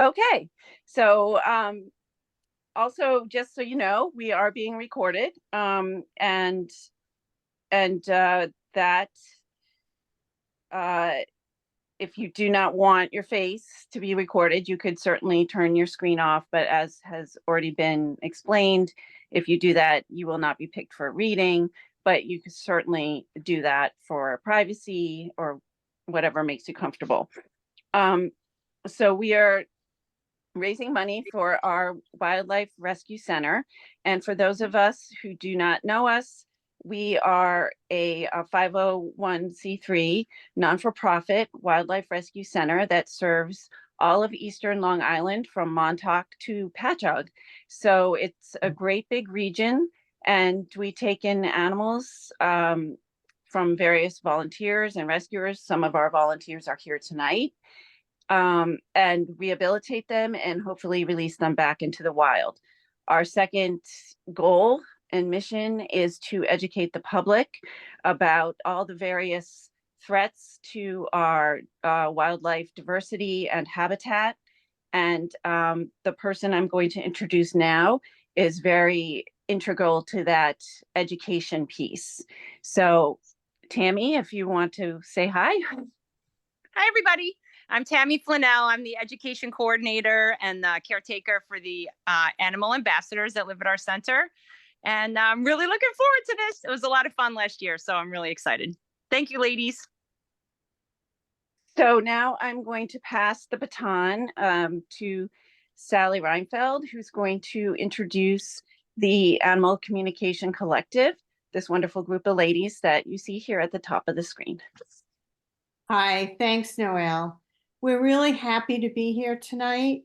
Okay, so also just so you know, we are being recorded, and that uh, if you do not want your face to be recorded, you could certainly turn your screen off. But as has already been explained, if you do that, you will not be picked for a reading. But you could certainly do that for privacy or whatever makes you comfortable. So we are raising money for our Wildlife Rescue Center. And for those of us who do not know us, we are a 501c3 non-for-profit wildlife rescue center that serves all of Eastern Long Island from Montauk to Patchogue. So it's a great big region, and we take in animals from various volunteers and rescuers. Some of our volunteers are here tonight, and rehabilitate them and hopefully release them back into the wild. Our second goal and mission is to educate the public about all the various threats to our wildlife diversity and habitat. And the person I'm going to introduce now is very integral to that education piece. So, Tammy, if you want to say hi. Hi, everybody. I'm Tammy Flanell. I'm the education coordinator and the caretaker for the animal ambassadors that live at our center. And I'm really looking forward to this. It was a lot of fun last year, so I'm really excited. Thank you, ladies. So now I'm going to pass the baton to Sally Reinfeld, who's going to introduce the Animal Communication Collective, this wonderful group of ladies that you see here at the top of the screen. Hi, thanks, Noelle. We're really happy to be here tonight.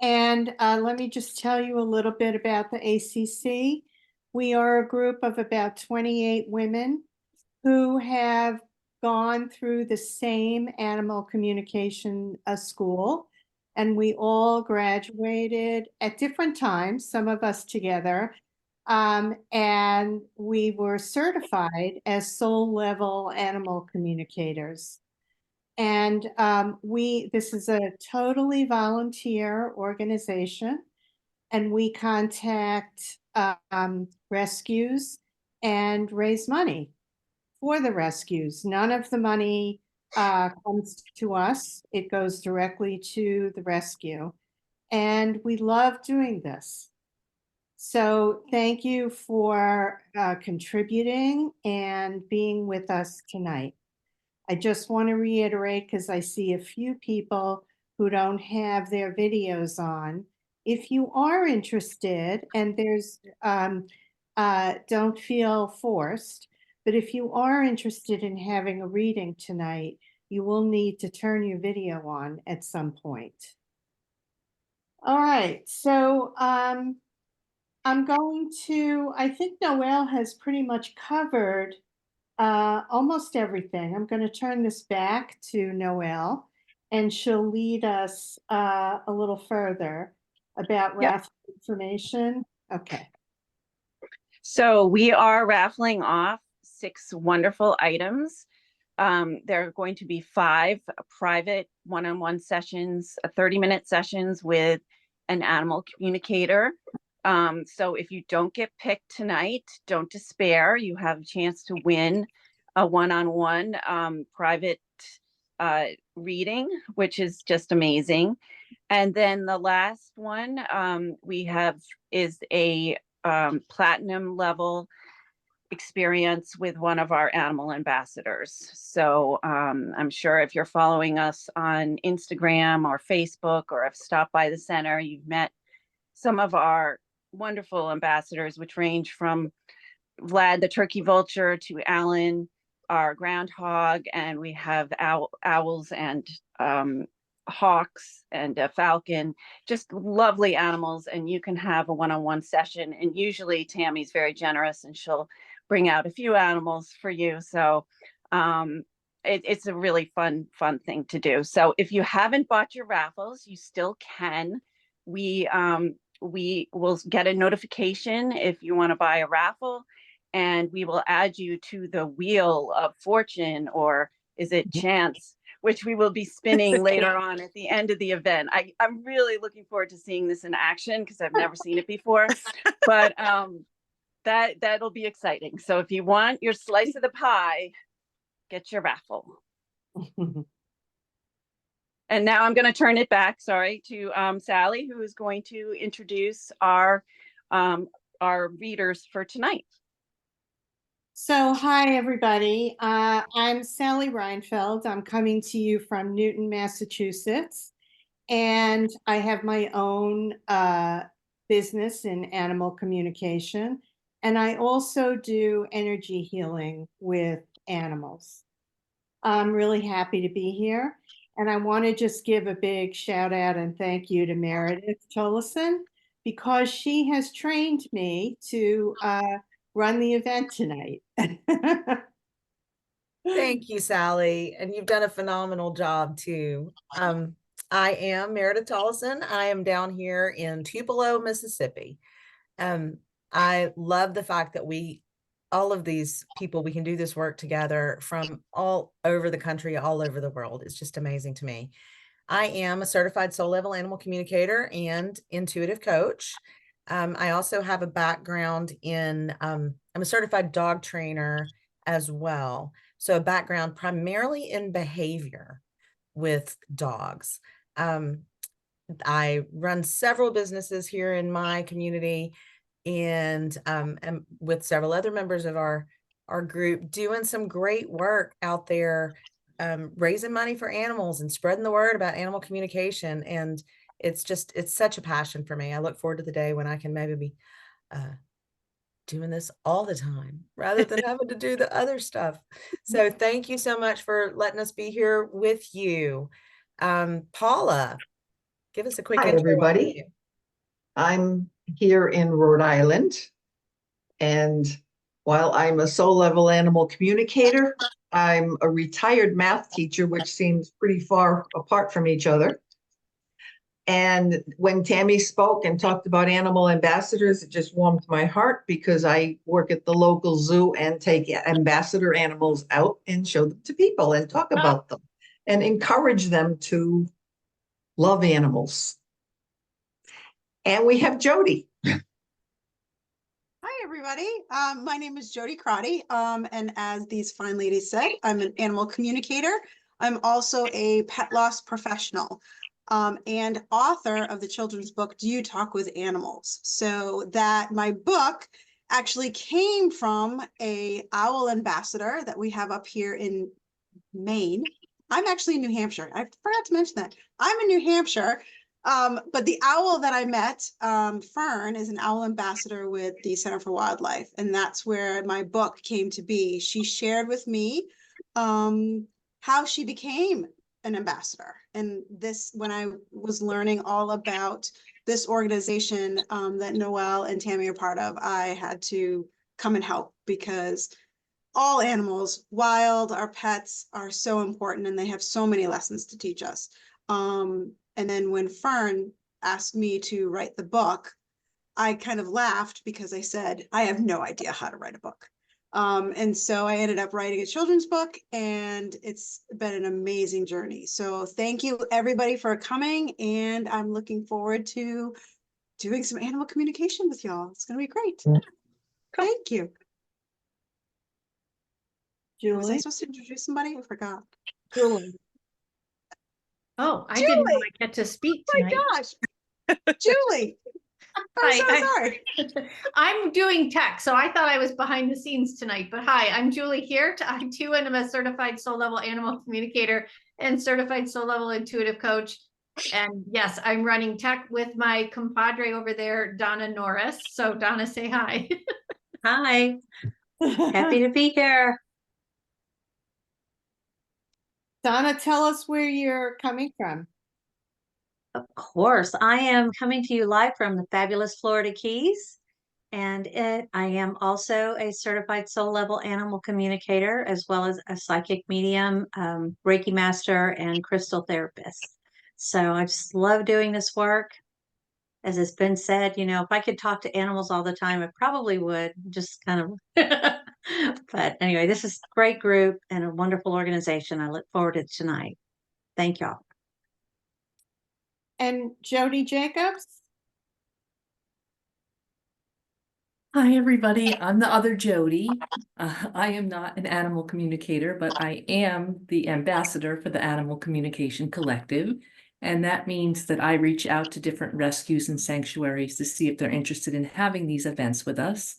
And let me just tell you a little bit about the ACC. We are a group of about 28 women who have gone through the same animal communication school. And we all graduated at different times, some of us together. And we were certified as soul level animal communicators. And this is a totally volunteer organization, and we contact rescues and raise money for the rescues. None of the money comes to us. It goes directly to the rescue. And we love doing this. So thank you for contributing and being with us tonight. I just want to reiterate, because I see a few people who don't have their videos on. If you are interested, and don't feel forced, but if you are interested in having a reading tonight, you will need to turn your video on at some point. All right, so I think Noelle has pretty much covered almost everything. I'm going to turn this back to Noelle, and she'll lead us a little further about raffle information. Okay. So we are raffling off 6 wonderful items. There are going to be 5 private one-on-one sessions, 30-minute sessions with an animal communicator. So if you don't get picked tonight, don't despair. You have a chance to win a one-on-one private reading, which is just amazing. And then the last one we have is a platinum level experience with one of our animal ambassadors. So I'm sure if you're following us on Instagram or Facebook, or have stopped by the center, you've met some of our wonderful ambassadors, which range from Vlad the turkey vulture to Alan, our groundhog, and we have owls and hawks and a falcon, just lovely animals. And you can have a one-on-one session, and usually Tammy's very generous and she'll bring out a few animals for you. So it's a really fun thing to do. So if you haven't bought your raffles, you still can. We will get a notification if you want to buy a raffle, and we will add you to the wheel of fortune, or is it chance, which we will be spinning later on at the end of the event. I'm really looking forward to seeing this in action because I've never seen it before. But that'll be exciting. So if you want your slice of the pie, get your raffle. And now I'm going to turn it back, to Sally, who is going to introduce our readers for tonight. So, hi, everybody. I'm Sally Reinfeld. I'm coming to you from Newton, Massachusetts, and I have my own business in animal communication, and I also do energy healing with animals. I'm really happy to be here, and I want to just give a big shout out and thank you to Meredith Tollison, because she has trained me to run the event tonight. Thank you, Sally. And you've done a phenomenal job too. I am Meredith Tollison. I am down here in Tupelo, Mississippi. I love the fact that all of these people, we can do this work together from all over the country, all over the world. It's just amazing to me. I am a certified soul level animal communicator and intuitive coach. I also have a background in, I'm a certified dog trainer as well. So a background primarily in behavior with dogs. I run several businesses here in my community and with several other members of our group doing some great work out there, raising money for animals and spreading the word about animal communication. And it's such a passion for me. I look forward to the day when I can maybe be doing this all the time rather than having to do the other stuff. So thank you so much for letting us be here with you. Paula, give us a quick Hi, intro. everybody. I'm here in Rhode Island, and while I'm a soul level animal communicator, I'm a retired math teacher, which seems pretty far apart from each other. And when Tammy spoke and talked about animal ambassadors, it just warmed my heart because I work at the local zoo and take ambassador animals out and show them to people and talk about them and encourage them to love animals. And we have Jody. Hi, everybody. My name is Jody Crotty. And as these fine ladies said, I'm an animal communicator. I'm also a pet loss professional and author of the children's book, Do You Talk with Animals? So that my book actually came from a owl ambassador that we have up here in Maine. I'm actually in New Hampshire. I forgot to mention that. I'm in New Hampshire. But the owl that I met, Fern, is an owl ambassador with the Center for Wildlife, and that's where my book came to be. She shared with me how she became an ambassador. And this, when I was learning all about this organization that Noelle and Tammy are part of, I had to come and help because all animals, wild, our pets, are so important and they have so many lessons to teach us. And then when Fern asked me to write the book, I kind of laughed because I said, I have no idea how to write a book. And so I ended up writing a children's book, and it's been an amazing journey. So thank you everybody for coming, and I'm looking forward to doing some animal communication with y'all. It's going to be great. Thank you. Was I Julie? supposed to introduce somebody? I forgot. Julie. Oh, I didn't Julie! get to speak Oh tonight. my gosh. Julie. I'm so sorry. I'm doing tech, so I thought I was behind the scenes tonight. But hi, I'm Julie Hirt. I too am a certified soul level animal communicator and certified soul level intuitive coach. And yes, I'm running tech with my compadre over there, Donna Norris. So Donna, say hi. Hi, happy to be here. Donna, tell us where you're coming from. Of course, I am coming to you live from the fabulous Florida Keys. And I am also a certified soul level animal communicator, as well as a psychic medium, Reiki master, and crystal therapist. So I just love doing this work. As it's been said, you know, if I could talk to animals all the time, I probably would, just kind of. But anyway, this is a great group and a wonderful organization. I look forward to tonight. Thank y'all. And Jody Jacobs? Hi, everybody. I'm the other Jody. I am not an animal communicator, but I am the ambassador for the Animal Communication Collective. And that means that I reach out to different rescues and sanctuaries to see if they're interested in having these events with us.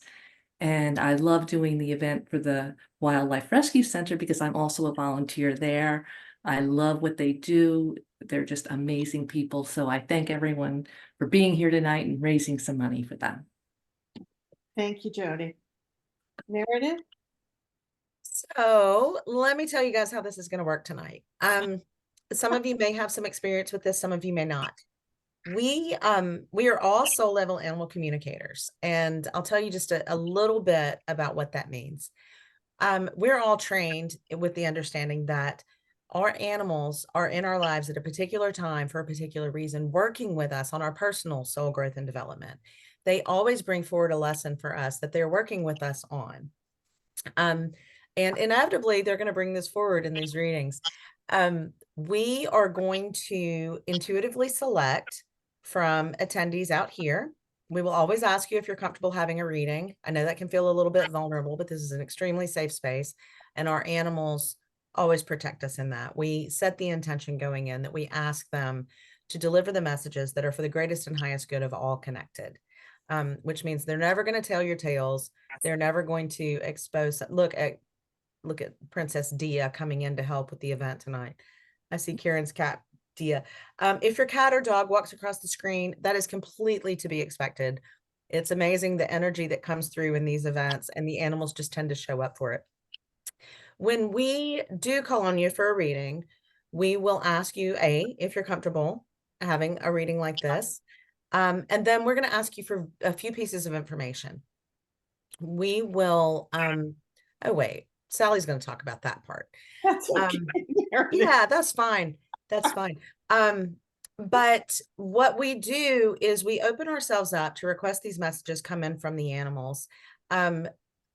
And I love doing the event for the Wildlife Rescue Center because I'm also a volunteer there. I love what they do. They're just amazing people. So I thank everyone for being here tonight and raising some money for them. Thank you, Jody. Meredith? So let me tell you guys how this is going to work tonight. Some of you may have some experience with this, some of you may not. We are all soul level animal communicators, and I'll tell you just a little bit about what that means. We're all trained with the understanding that our animals are in our lives at a particular time for a particular reason, working with us on our personal soul growth and development. They always bring forward a lesson for us that they're working with us on. And inevitably, they're going to bring this forward in these readings. We are going to intuitively select from attendees out here. We will always ask you if you're comfortable having a reading. I know that can feel a little bit vulnerable, but this is an extremely safe space, and our animals always protect us in that. We set the intention going in that we ask them to deliver the messages that are for the greatest and highest good of all connected. Which means they're never going to tell your tales. They're never going to expose. Look at Princess Deas coming in to help with the event tonight. I see Karen's cat, Deas. If your cat or dog walks across the screen, that is completely to be expected. It's amazing the energy that comes through in these events, and the animals just tend to show up for it. When we do call on you for a reading, we will ask you, if you're comfortable having a reading like this. And then we're going to ask you for a few pieces of information. We will, oh wait, Sally's going to talk about that part. That's okay. Yeah, that's fine. That's fine. But what we do is we open ourselves up to request these messages come in from the animals.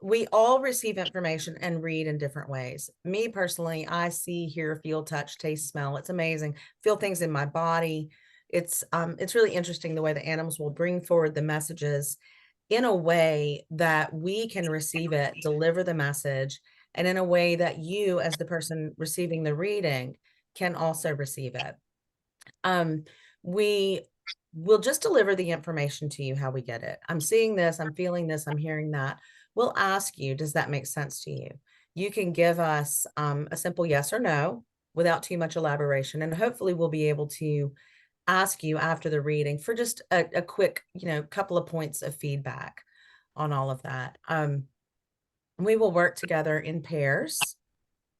We all receive information and read in different ways. Me personally, I see, hear, feel, touch, taste, smell. It's amazing. Feel things in my body. It's really interesting the way the animals will bring forward the messages in a way that we can receive it, deliver the message, and in a way that you, as the person receiving the reading, can also receive it. We will just deliver the information to you how we get it. I'm seeing this, I'm feeling this, I'm hearing that. We'll ask you, does that make sense to you? You can give us a simple yes or no without too much elaboration, and hopefully we'll be able to ask you after the reading for just a quick, couple of points of feedback on all of that. We will work together in pairs.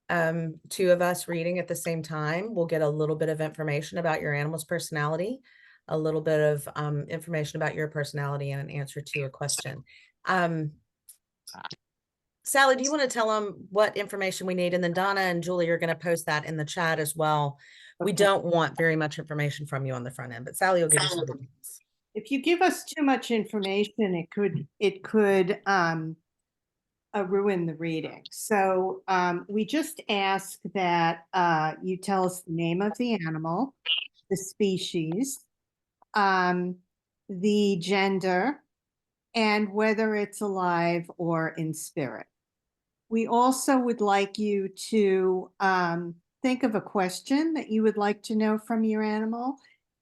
Two of us reading at the same time. We'll get a little bit of information about your animal's personality, a little bit of information about your personality, and an answer to a question. Sally, do you want to tell them what information we need? And then Donna and Julie are going to post that in the chat as well. We don't want very much information from you on the front end, but Sally will give us some details. If you give us too much information, it could ruin the reading. So we just ask that you tell us the name of the animal, the species, the gender, and whether it's alive or in spirit. We also would like you to think of a question that you would like to know from your animal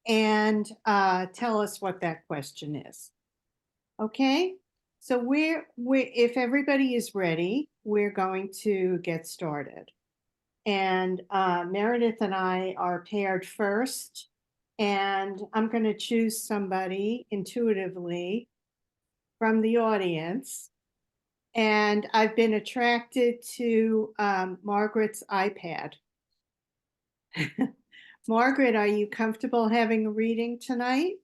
and tell us what that question is. Okay? So if everybody is ready, we're going to get started. And Meredith and I are paired first, and I'm going to choose somebody intuitively from the audience. And I've been attracted to Margaret's iPad. Margaret, are you comfortable having a reading tonight?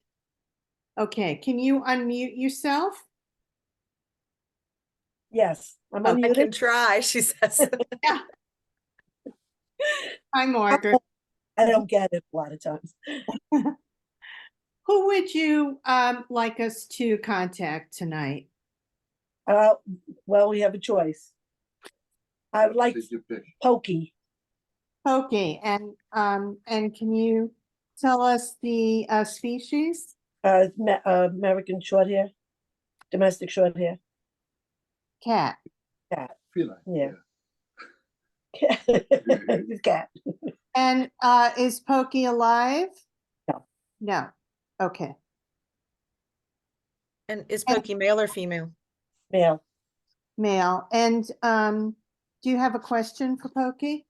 Okay, can you unmute yourself? Yes, I'm I unmuted. can try, she says. Yeah. Hi, Margaret. I don't get it a lot of times. Who would you like us to contact tonight? Well, we have a choice. I would like Pokey. Pokey, and can you tell us the species? American short hair, domestic short hair, Cat. cat. Feline. Yeah. It's cat. And is Pokey alive? No. No. Okay. And is Pokey male or female? Male. Male. And do you have a question for Pokey?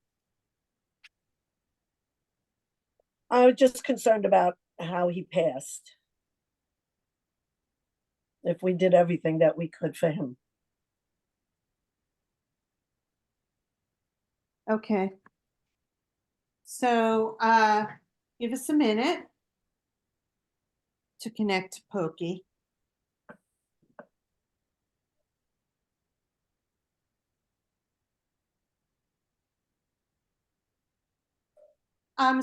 I was just concerned about how he passed. If we did everything that we could for him. Okay. So give us a minute to connect to Pokey.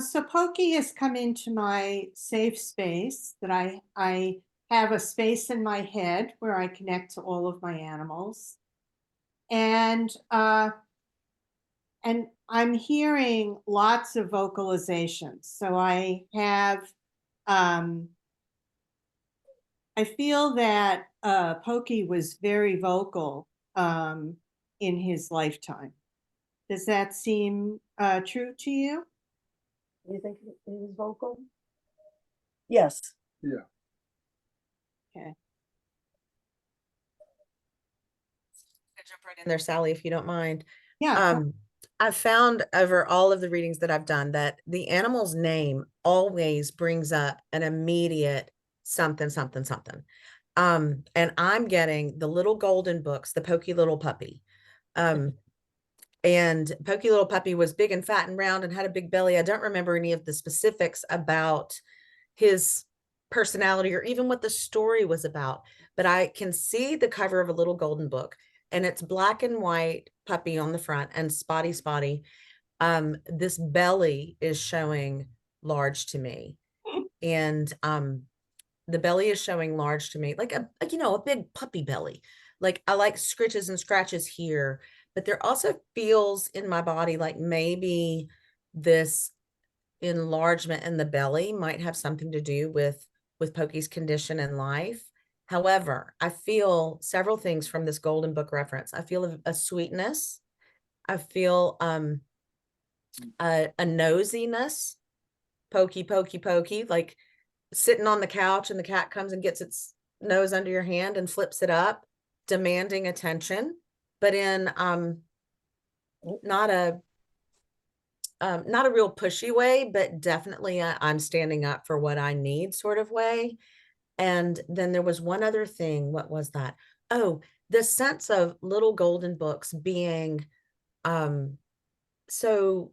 So Pokey has come into my safe space that I have a space in my head where I connect to all of my animals. And I'm hearing lots of vocalizations. So I have I feel that Pokey was very vocal in his lifetime. Does that seem true to you? Do you think he was vocal? Yes. Yeah. Okay. I'll jump right in there, Sally, if you don't mind. Yeah. I've found over all of the readings that I've done that the animal's name always brings up an immediate something, something, something. And I'm getting the little golden books, the Pokey Little Puppy. And Pokey Little Puppy was big and fat and round and had a big belly. I don't remember any of the specifics about his personality or even what the story was about, but I can see the cover of a little golden book, and it's black and white puppy on the front and spotty. This belly is showing large to me. And the belly is showing large to me, like a big puppy belly. Like I like scritches and scratches here, but there also feels in my body like maybe this enlargement in the belly might have something to do with Pokey's condition in life. However, I feel several things from this golden book reference. I feel a sweetness. I feel a nosiness. Pokey, like sitting on the couch and the cat comes and gets its nose under your hand and flips it up, demanding attention, but in not a real pushy way, but definitely I'm standing up for what I need sort of way. And then there was one other thing. What was that? Oh, the sense of little golden books being so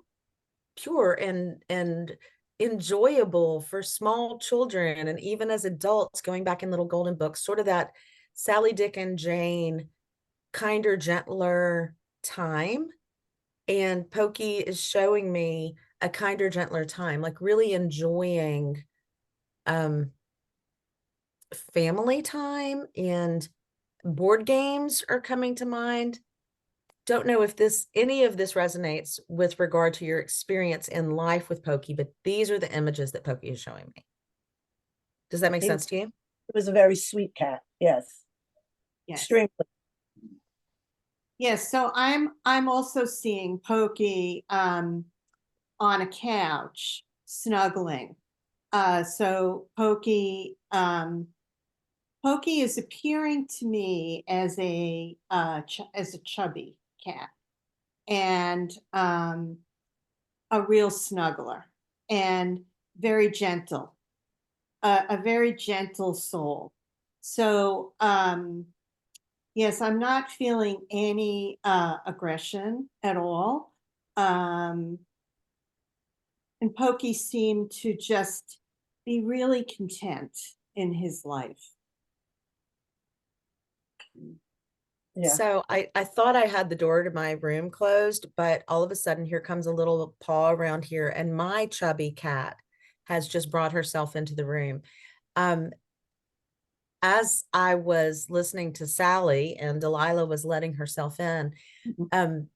pure and enjoyable for small children, and even as adults going back in little golden books, sort of that Sally, Dick, and Jane kinder, gentler time. And Pokey is showing me a kinder, gentler time, like really enjoying family time, and board games are coming to mind. Don't know if any of this resonates with regard to your experience in life with Pokey, but these are the images that Pokey is showing me. Does that make sense to you? It was a very sweet cat. Yes. Yes. Extremely. Yes. So I'm also seeing Pokey on a couch snuggling. So Pokey is appearing to me as a chubby cat, and a real snuggler, and very gentle, a very gentle soul. So yes, I'm not feeling any aggression at all. And Pokey seemed to just be really content in his life. Yeah. So I thought I had the door to my room closed, but all of a sudden here comes a little paw around here, and my chubby cat has just brought herself into the room. As I was listening to Sally and Delilah was letting herself in,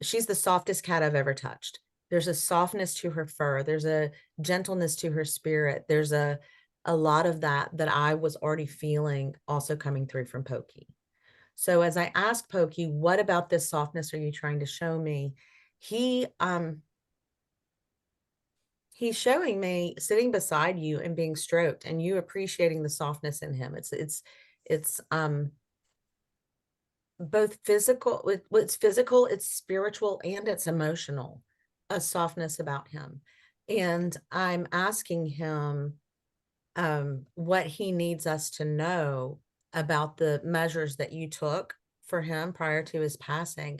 she's the softest cat I've ever touched. There's a softness to her fur. There's a gentleness to her spirit. There's a lot of that I was already feeling also coming through from Pokey. So as I asked Pokey, what about this softness are you trying to show me? He's showing me sitting beside you and being stroked and you appreciating the softness in him. It's both physical, it's physical, it's spiritual, and it's emotional, a softness about him. And I'm asking him what he needs us to know about the measures that you took for him prior to his passing.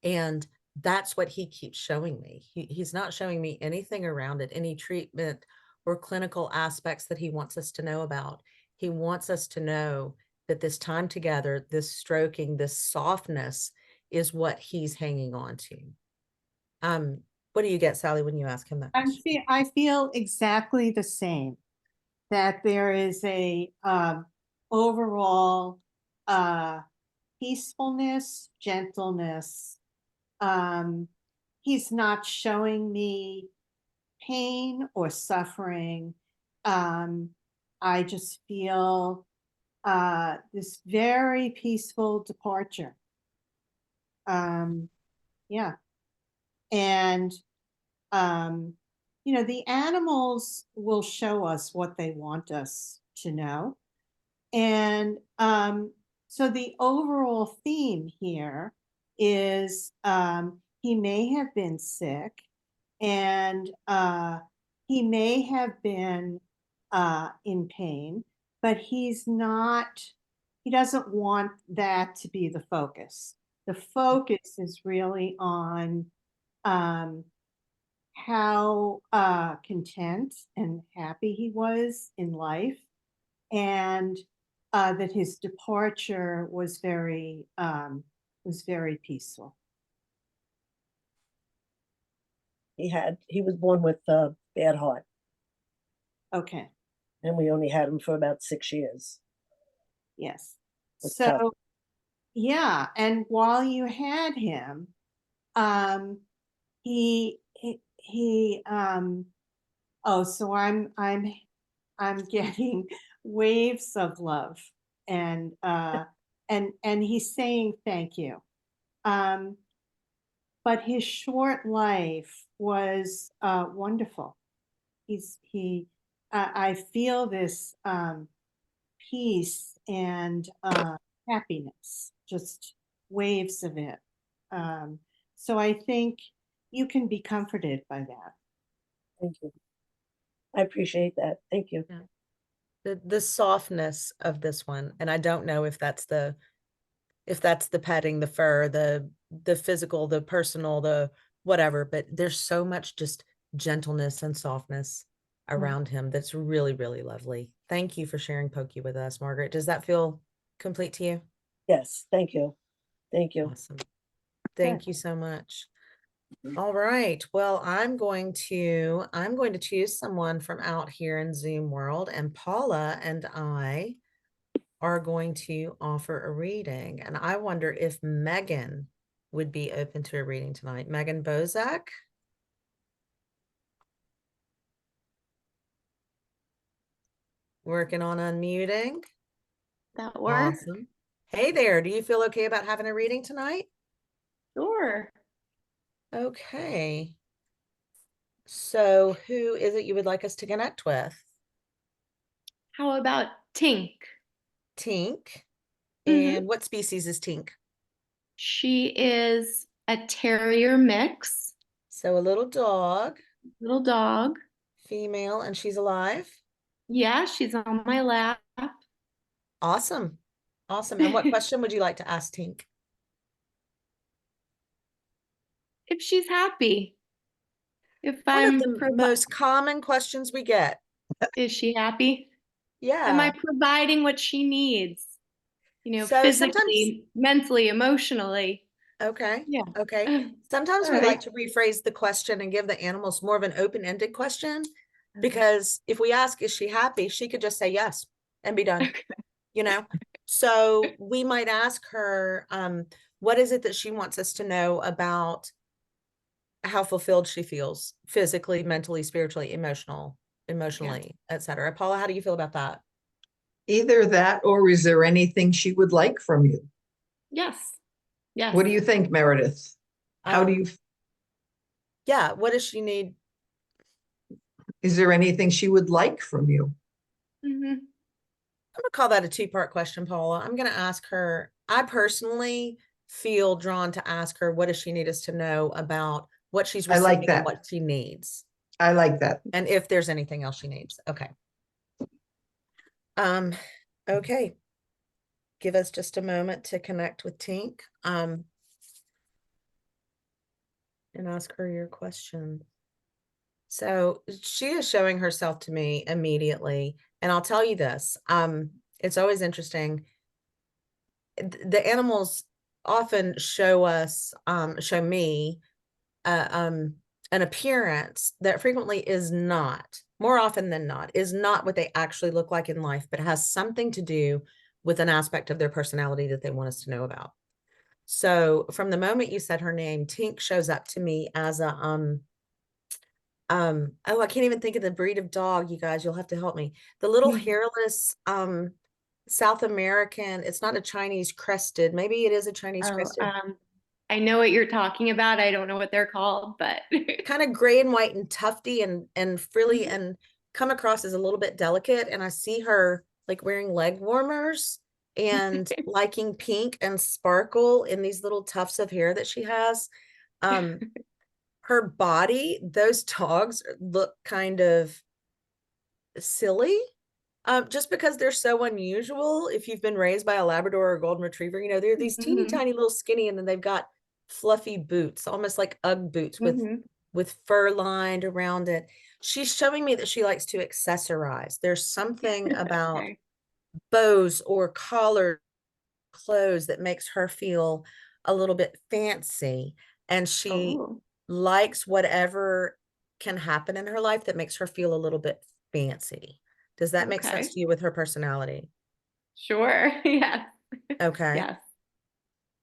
And that's what he keeps showing me. He's not showing me anything around it, any treatment or clinical aspects that he wants us to know about. He wants us to know that this time together, this stroking, this softness is what he's hanging on to. What do you get, Sally, when you ask him that question? I feel exactly the same, that there is a overall peacefulness, gentleness. He's not showing me pain or suffering. I just feel this very peaceful departure. Yeah. And, you know, the animals will show us what they want us to know. And so the overall theme here is he may have been sick and he may have been in pain, but he doesn't want that to be the focus. The focus is really on how content and happy he was in life, and that his departure was very peaceful. He was born with a bad heart, Okay. and we only had him for about 6 years. Yes. It's So tough. yeah, and while you had him, he oh, so I'm getting waves of love, and he's saying thank you. But his short life was wonderful. I feel this peace and happiness, just waves of it. So I think you can be comforted by that. Thank you. I appreciate that. Thank you. Yeah. The softness of this one, and I don't know if that's the petting, the fur, the physical, the personal, the whatever, but there's so much just gentleness and softness around him that's really, really lovely. Thank you for sharing Pokey with us, Margaret. Does that feel complete to you? Yes, thank you. Thank you. Awesome. Thank you so much. All right. Well, I'm going to choose someone from out here in Zoom world, and Paula and I are going to offer a reading. And I wonder if Megan would be open to a reading tonight. Megan Bozak. Working on unmuting. That works. Awesome. Hey there. Do you feel okay about having a reading tonight? Sure. Okay. So who is it you would like us to connect with? How about Tink? Tink. Mhm. And what species is Tink? She is a terrier mix, So a little dog, little dog. female, and she's alive. Yeah, she's on my lap. Awesome. Awesome. And what question would you like to ask Tink? If she's happy. If One of I'm the most common questions we get. is she happy? Yeah. Am I providing what she needs? You know, So physically, mentally, emotionally. Okay. Yeah. Okay. Sometimes All we right. like to rephrase the question and give the animals more of an open-ended question, because if we ask, is she happy? She could just say yes and be done, you know? So we might ask her, what is it that she wants us to know about how fulfilled she feels physically, mentally, spiritually, emotionally, etc. Paula, how do you feel about that? Either that, or is there anything she would like from you? Yes. Yes. What do you think, Meredith? How do Um, you, Yeah, what does she need? is there anything she would like from you? Mhm. I'm gonna call that a two-part question, Paula. I'm gonna ask her, I personally feel drawn to ask her, what does she need us to know about what she's I like receiving and that. what she needs? I like that. And if there's anything else she needs. Okay. Okay. Give us just a moment to connect with Tink, and ask her your question. So she is showing herself to me immediately. And I'll tell you this, it's always interesting. The animals often show us, show me, an appearance that frequently is not, more often than not, is not what they actually look like in life, but has something to do with an aspect of their personality that they want us to know about. So from the moment you said her name, Tink shows up to me as a, oh, I can't even think of the breed of dog, you guys, you'll have to help me. The little hairless, South American, it's not a Chinese crested, maybe it is a Chinese Oh, crested. I know what you're talking about. I don't know what they're called, but Kind of gray and white and tufty and frilly and come across as a little bit delicate. And I see her like wearing leg warmers and liking pink and sparkle in these little tufts of hair that she has. Her body, those dogs look kind of silly. Just because they're so unusual. If you've been raised by a Labrador or a Golden Retriever, you know, they're these teeny Mhm. tiny little skinny, and then they've got fluffy boots, almost like Ugg boots Mhm. with fur lined around it. She's showing me that she likes to accessorize. There's something about Okay. bows or collar clothes that makes her feel a little bit fancy, and she Oh, likes whatever can happen in her life that makes her feel a little bit fancy. Does that make sense okay. to you with her personality? Sure. Yes. Okay. Yes.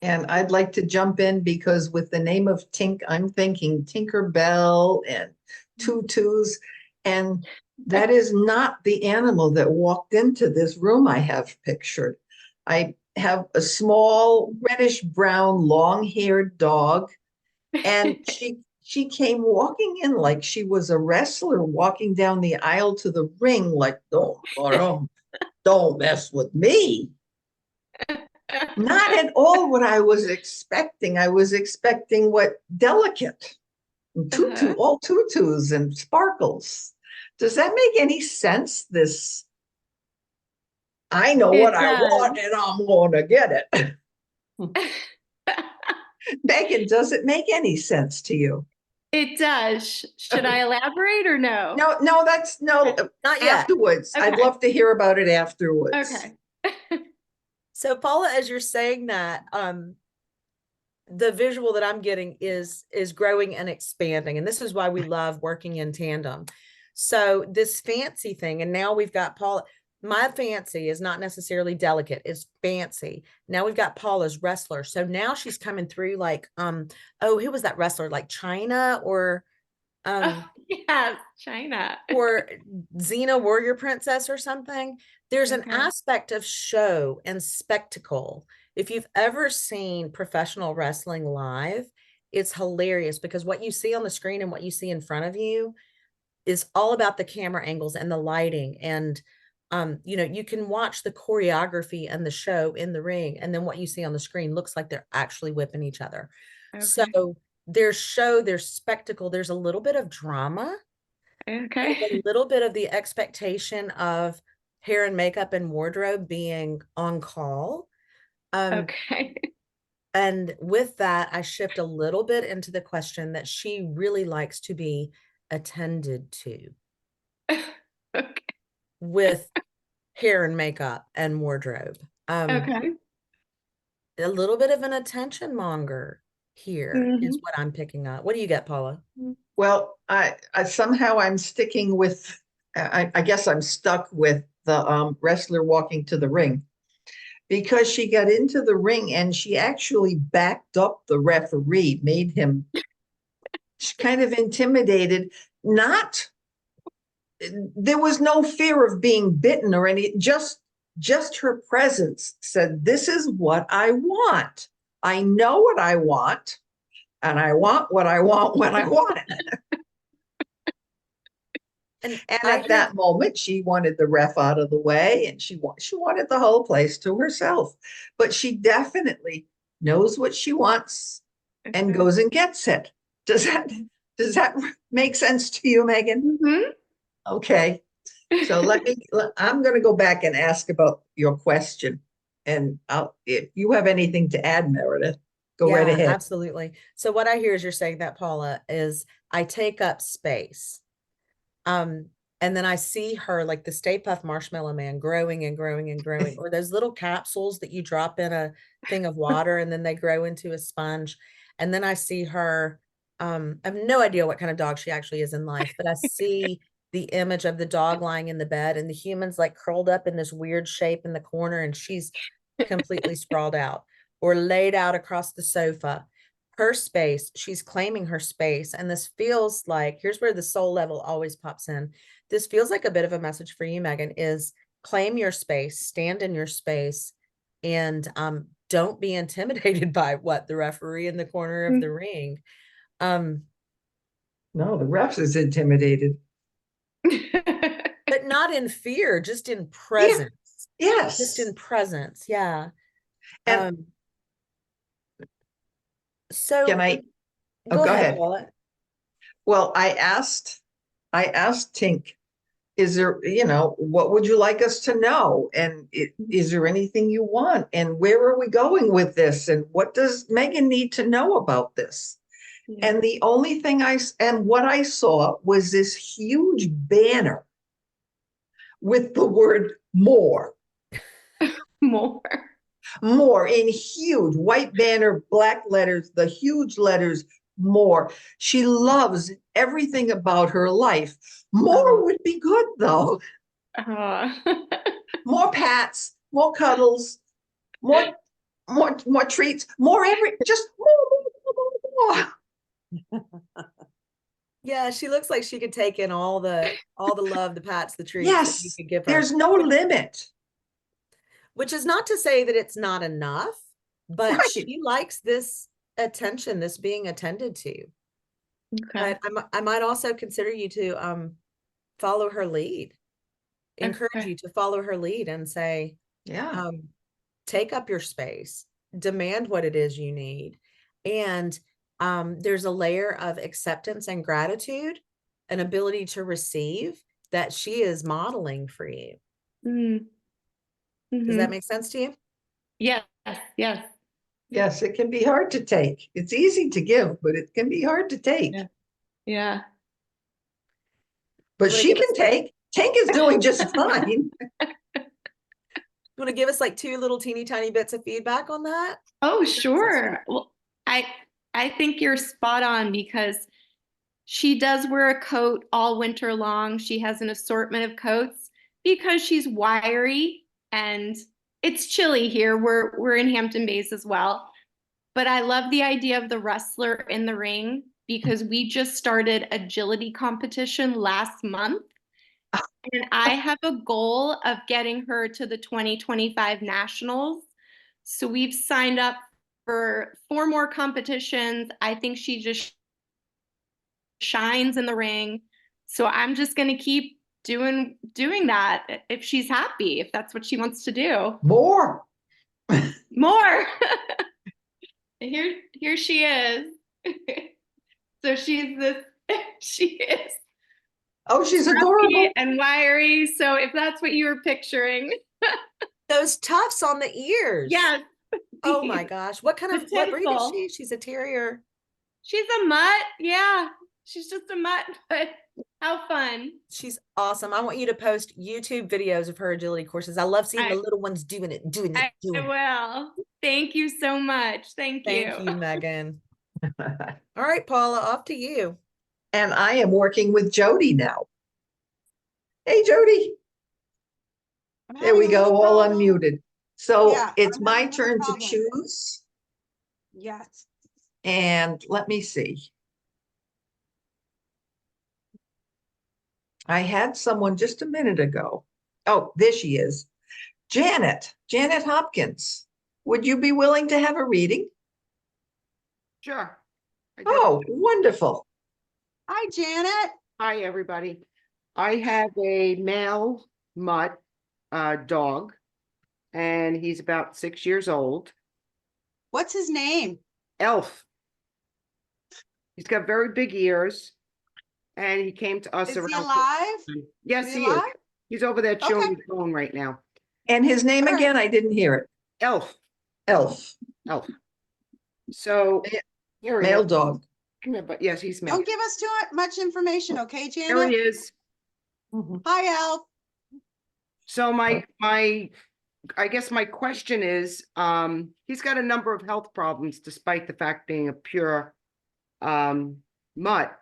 And I'd like to jump in because with the name of Tink, I'm thinking Tinkerbell and tutus. And that is not the animal that walked into this room I have pictured. I have a small reddish brown long-haired dog, and she came walking in like she was a wrestler walking down the aisle to the ring, like, don't mess with me. Not at all what I was expecting. I was expecting what delicate, Uh-huh. all tutus and sparkles. Does that make any sense? This, I know what It I want does. and I'm gonna get it. Megan, does it make any sense to you? It does. Should I elaborate or no? No, that's no, Not yet. afterwards. I'd Okay. love to hear about it afterwards. Okay. So Paula, as you're saying that, the visual that I'm getting is growing and expanding. And this is why we love working in tandem. So this fancy thing, and now we've got Paula. My fancy is not necessarily delicate, it's fancy. Now we've got Paula's wrestler. So now she's coming through like, oh, who was that wrestler? Like China or Oh, yes, China. or Xena Warrior Princess or something. There's an Okay. aspect of show and spectacle. If you've ever seen professional wrestling live, it's hilarious because what you see on the screen and what you see in front of you is all about the camera angles and the lighting. And you know, you can watch the choreography and the show in the ring, and then what you see on the screen looks like they're actually whipping each other. Okay. So there's show, there's spectacle, there's a little bit of drama, Okay. a little bit of the expectation of hair and makeup and wardrobe being on call. Okay. And with that, I shift a little bit into the question that she really likes to be attended to Okay. with hair and makeup and wardrobe. Okay. A little bit of an attention monger here is Mhm. what I'm picking up. What do you get, Paula? Well, I somehow I'm sticking with, I guess I'm stuck with the wrestler walking to the ring, because she got into the ring and she actually backed up the referee, made him kind of intimidated, not, there was no fear of being bitten or any, just her presence said, this is what I want. I know what I want, and I want what I want when I want it. And at that moment, she wanted the ref out of the way, and she wanted the whole place to herself. But she definitely knows what she wants and goes and gets it. Does that make sense to you, Megan? Mm-hmm. Okay. So I'm going to go back and ask about your question. And if you have anything to add, Meredith, go right ahead. Absolutely. So what I hear is you're saying that, Paula, is I take up space. And then I see her like the Stay Puft Marshmallow Man growing and growing and growing, or those little capsules that you drop in a thing of water and then they grow into a sponge. And then I see her, I have no idea what kind of dog she actually is in life, but I see the image of the dog lying in the bed and the human's like curled up in this weird shape in the corner and she's completely sprawled out or laid out across the sofa. Her space, she's claiming her space. And this feels like, here's where the soul level always pops in. This feels like a bit of a message for you, Megan, is claim your space, stand in your space, and don't be intimidated by what the referee in the corner of the ring. No, the refs is intimidated. But not in fear, just in presence. Yeah. Yes. Just in presence. Yeah. And so can I go ahead, Paula. Well, I asked Tink, is there, what would you like us to know? And is there anything you want? And where are we going with this? And what does Megan need to know about this? Yeah. And the only thing what I saw was this huge banner with the word more. More in huge white banner, black letters, the huge letters, more. She loves everything about her life. More would be good though. More pats, more cuddles, more treats, just more. Yeah, she looks like she could take in all the love, the pats, the treats that you could give her. There's no limit. Which is not to say that it's not enough, but she likes this attention, this being attended to. Okay. But I might also consider you to follow her lead, encourage you to follow her lead and say, take up your space, demand what it is you need. And there's a layer of acceptance and gratitude, an ability to receive that she is modeling for you. Does that make sense to you? Yes. Yes, it can be hard to take. It's easy to give, but it can be hard to take. Yeah. But she can take. Tink is doing just fine. You want to give us like 2 little teeny tiny bits of feedback on that? Oh, sure. Well, I think you're spot on because she does wear a coat all winter long. She has an assortment of coats because she's wiry. And it's chilly here. We're in Hampton Bays as well. But I love the idea of the wrestler in the ring because we just started agility competition last month. And I have a goal of getting her to the 2025 Nationals. So we've signed up for 4 more competitions. I think she just shines in the ring. So I'm just going to keep doing that if she's happy, if that's what she wants to do. More. Here she is. So she is. Oh, she's adorable and wiry. So if that's what you were picturing. Those tufts on the ears. Yes. Oh my gosh. What breed is she? She's a terrier. She's a mutt. Yeah. She's just a mutt, but how fun. She's awesome. I want you to post YouTube videos of her agility courses. I love seeing the little ones doing it. I will. Thank you so much. Thank you. Thank you, Megan. All right, Paula, off to you. And I am working with Jody now. Hey, Jody. There we go, all unmuted. So it's my turn to choose. Yes. And let me see. I had someone just a minute ago. Oh, there she is. Janet Hopkins. Would you be willing to have a reading? Sure. Oh, wonderful. Hi, Janet. Hi, everybody. I have a male mutt dog, and he's about 6 years old. What's his name? Elf. He's got very big ears, and he came to us Is he around. alive? Yes, Is he he is. alive? He's over there Okay. chewing his bone right now. And his name All right. again, I didn't hear it. Elf. Elf, Elf. So here he male is. dog. Come here, but yes, he's male. Don't give us too much information, okay, There he Janet? is. Hi, Al. So I guess my question is, he's got a number of health problems despite the fact being a pure mutt.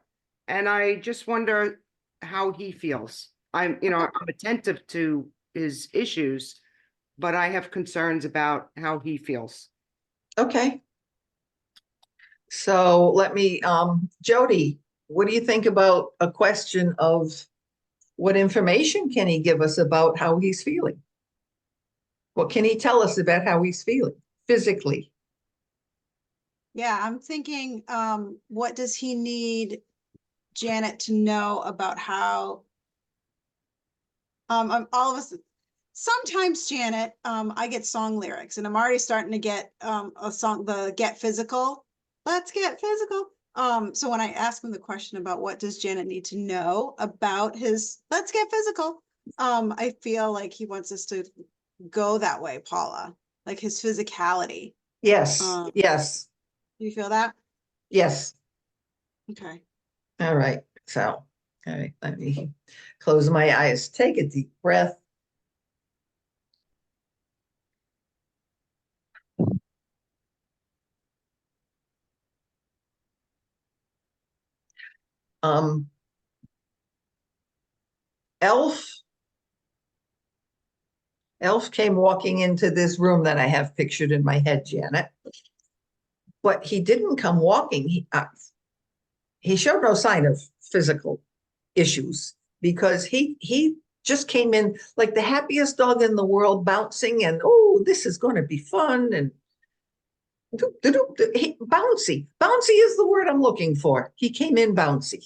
And I just wonder how he feels. I'm attentive to his issues, but I have concerns about how he feels. Okay. So let me, Jody, what do you think about a question of what information can he give us about how he's feeling? What can he tell us about how he's feeling physically? Yeah, I'm thinking, what does he need Janet to know about how, I'm all of us, sometimes Janet, I get song lyrics and I'm already starting to get, a song, the Get Physical. Let's get physical. So when I ask him the question about what does Janet need to know about his, let's get physical. I feel like he wants us to go that way, Paula, like his physicality. Yes, yes, Do you feel that? yes. Okay. All right. So, all right, let me close my eyes. Take a deep breath. Elf came walking into this room that I have pictured in my head, Janet. But he didn't come walking. He showed no sign of physical issues because he just came in like the happiest dog in the world, bouncing and, oh, this is going to be fun. And bouncy. Bouncy is the word I'm looking for. He came in bouncy.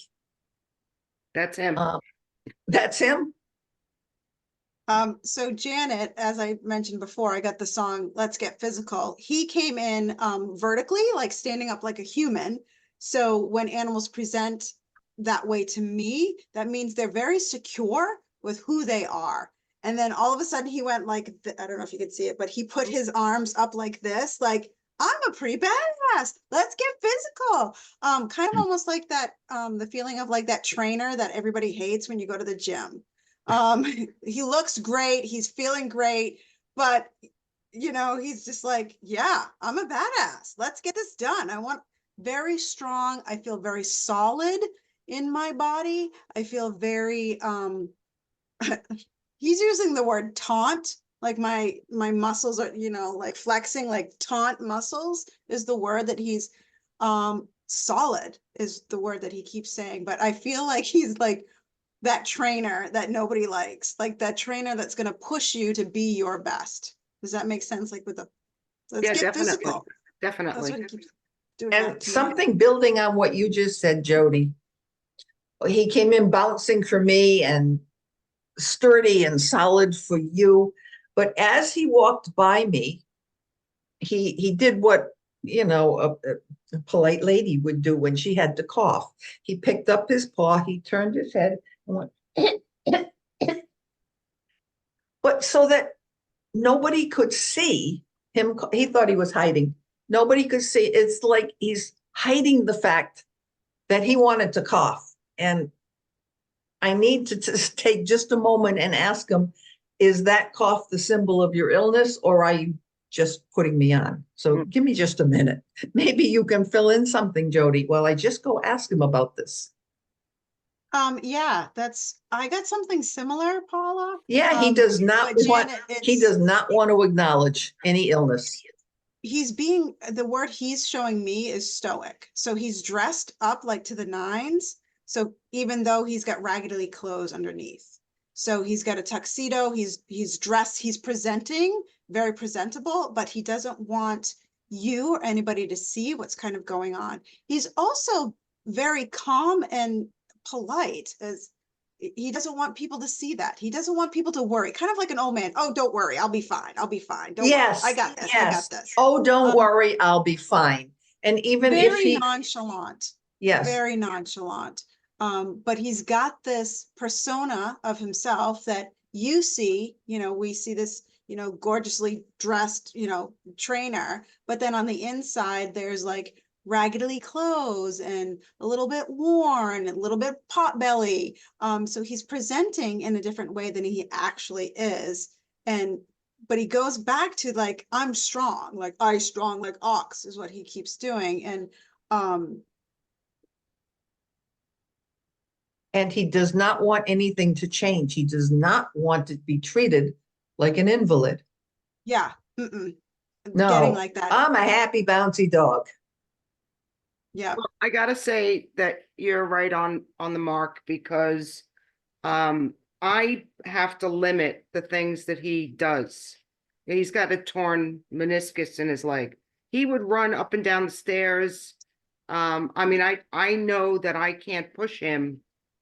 That's him. That's him. So Janet, as I mentioned before, I got the song Let's Get Physical. He came in vertically, like standing up like a human. So when animals present that way to me, that means they're very secure with who they are. And then all of a sudden he went like, I don't know if you could see it, but he put his arms up like this, like, I'm a pretty badass. Let's get physical. Kind of almost like that, the feeling of like that trainer that everybody hates when you go to the gym. He looks great, he's feeling great, but he's just like, yeah, I'm a badass. Let's get this done. I want very strong. I feel very solid in my body. I feel very, he's using the word taunt, like my muscles are, like flexing, like taunt muscles is the word that he's, solid is the word that he keeps saying. But I feel like he's like that trainer that nobody likes, like that trainer that's going to push you to be your best. Does that make sense? Like with the, let's get definitely. physical. That's Definitely. what he keeps doing. that And to me. something building on what you just said, Jody. He came in bouncing for me and sturdy and solid for you. But as he walked by me, he did what, a polite lady would do when she had to cough. He picked up his paw, he turned his head and went, but so that nobody could see him. He thought he was hiding. Nobody could see. It's like he's hiding the fact that he wanted to cough. And I need to just take just a moment and ask him, is that cough the symbol of your illness, or are you just putting me on? So give me just a minute. Maybe you can fill in something, Jody, while I just go ask him about this. Yeah, I got something similar, Paula. Yeah, he does not but want, Janet, he does not want to acknowledge any illness. the word he's showing me is stoic. So he's dressed up like to the nines, So even though he's got raggedy clothes underneath, so he's got a tuxedo, he's dressed, he's presenting, very presentable, but he doesn't want you or anybody to see what's kind of going on. He's also very calm and polite, as he doesn't want people to see that. He doesn't want people to worry, kind of like an old man. Oh, don't worry, I'll be fine. I'll be fine. Don't Yes, worry. I got this. I yes. got this. Oh, don't Um, worry, I'll be fine. And even if Very he, nonchalant. yes, Very nonchalant. But he's got this persona of himself that you see, we see this, gorgeously dressed, trainer, but then on the inside, there's like raggedy clothes and a little bit worn, a little bit pot belly. So he's presenting in a different way than he actually is. But he goes back to like, I'm strong, like I strong like ox is what he keeps doing. and he does not want anything to change. He does not want to be treated like an invalid. Yeah, getting No, like that. I'm a happy bouncy dog. Yeah, I gotta say that you're right on the mark, because I have to limit the things that he does. He's got a torn meniscus in his leg. He would run up and down the stairs. I mean, I know that I can't push him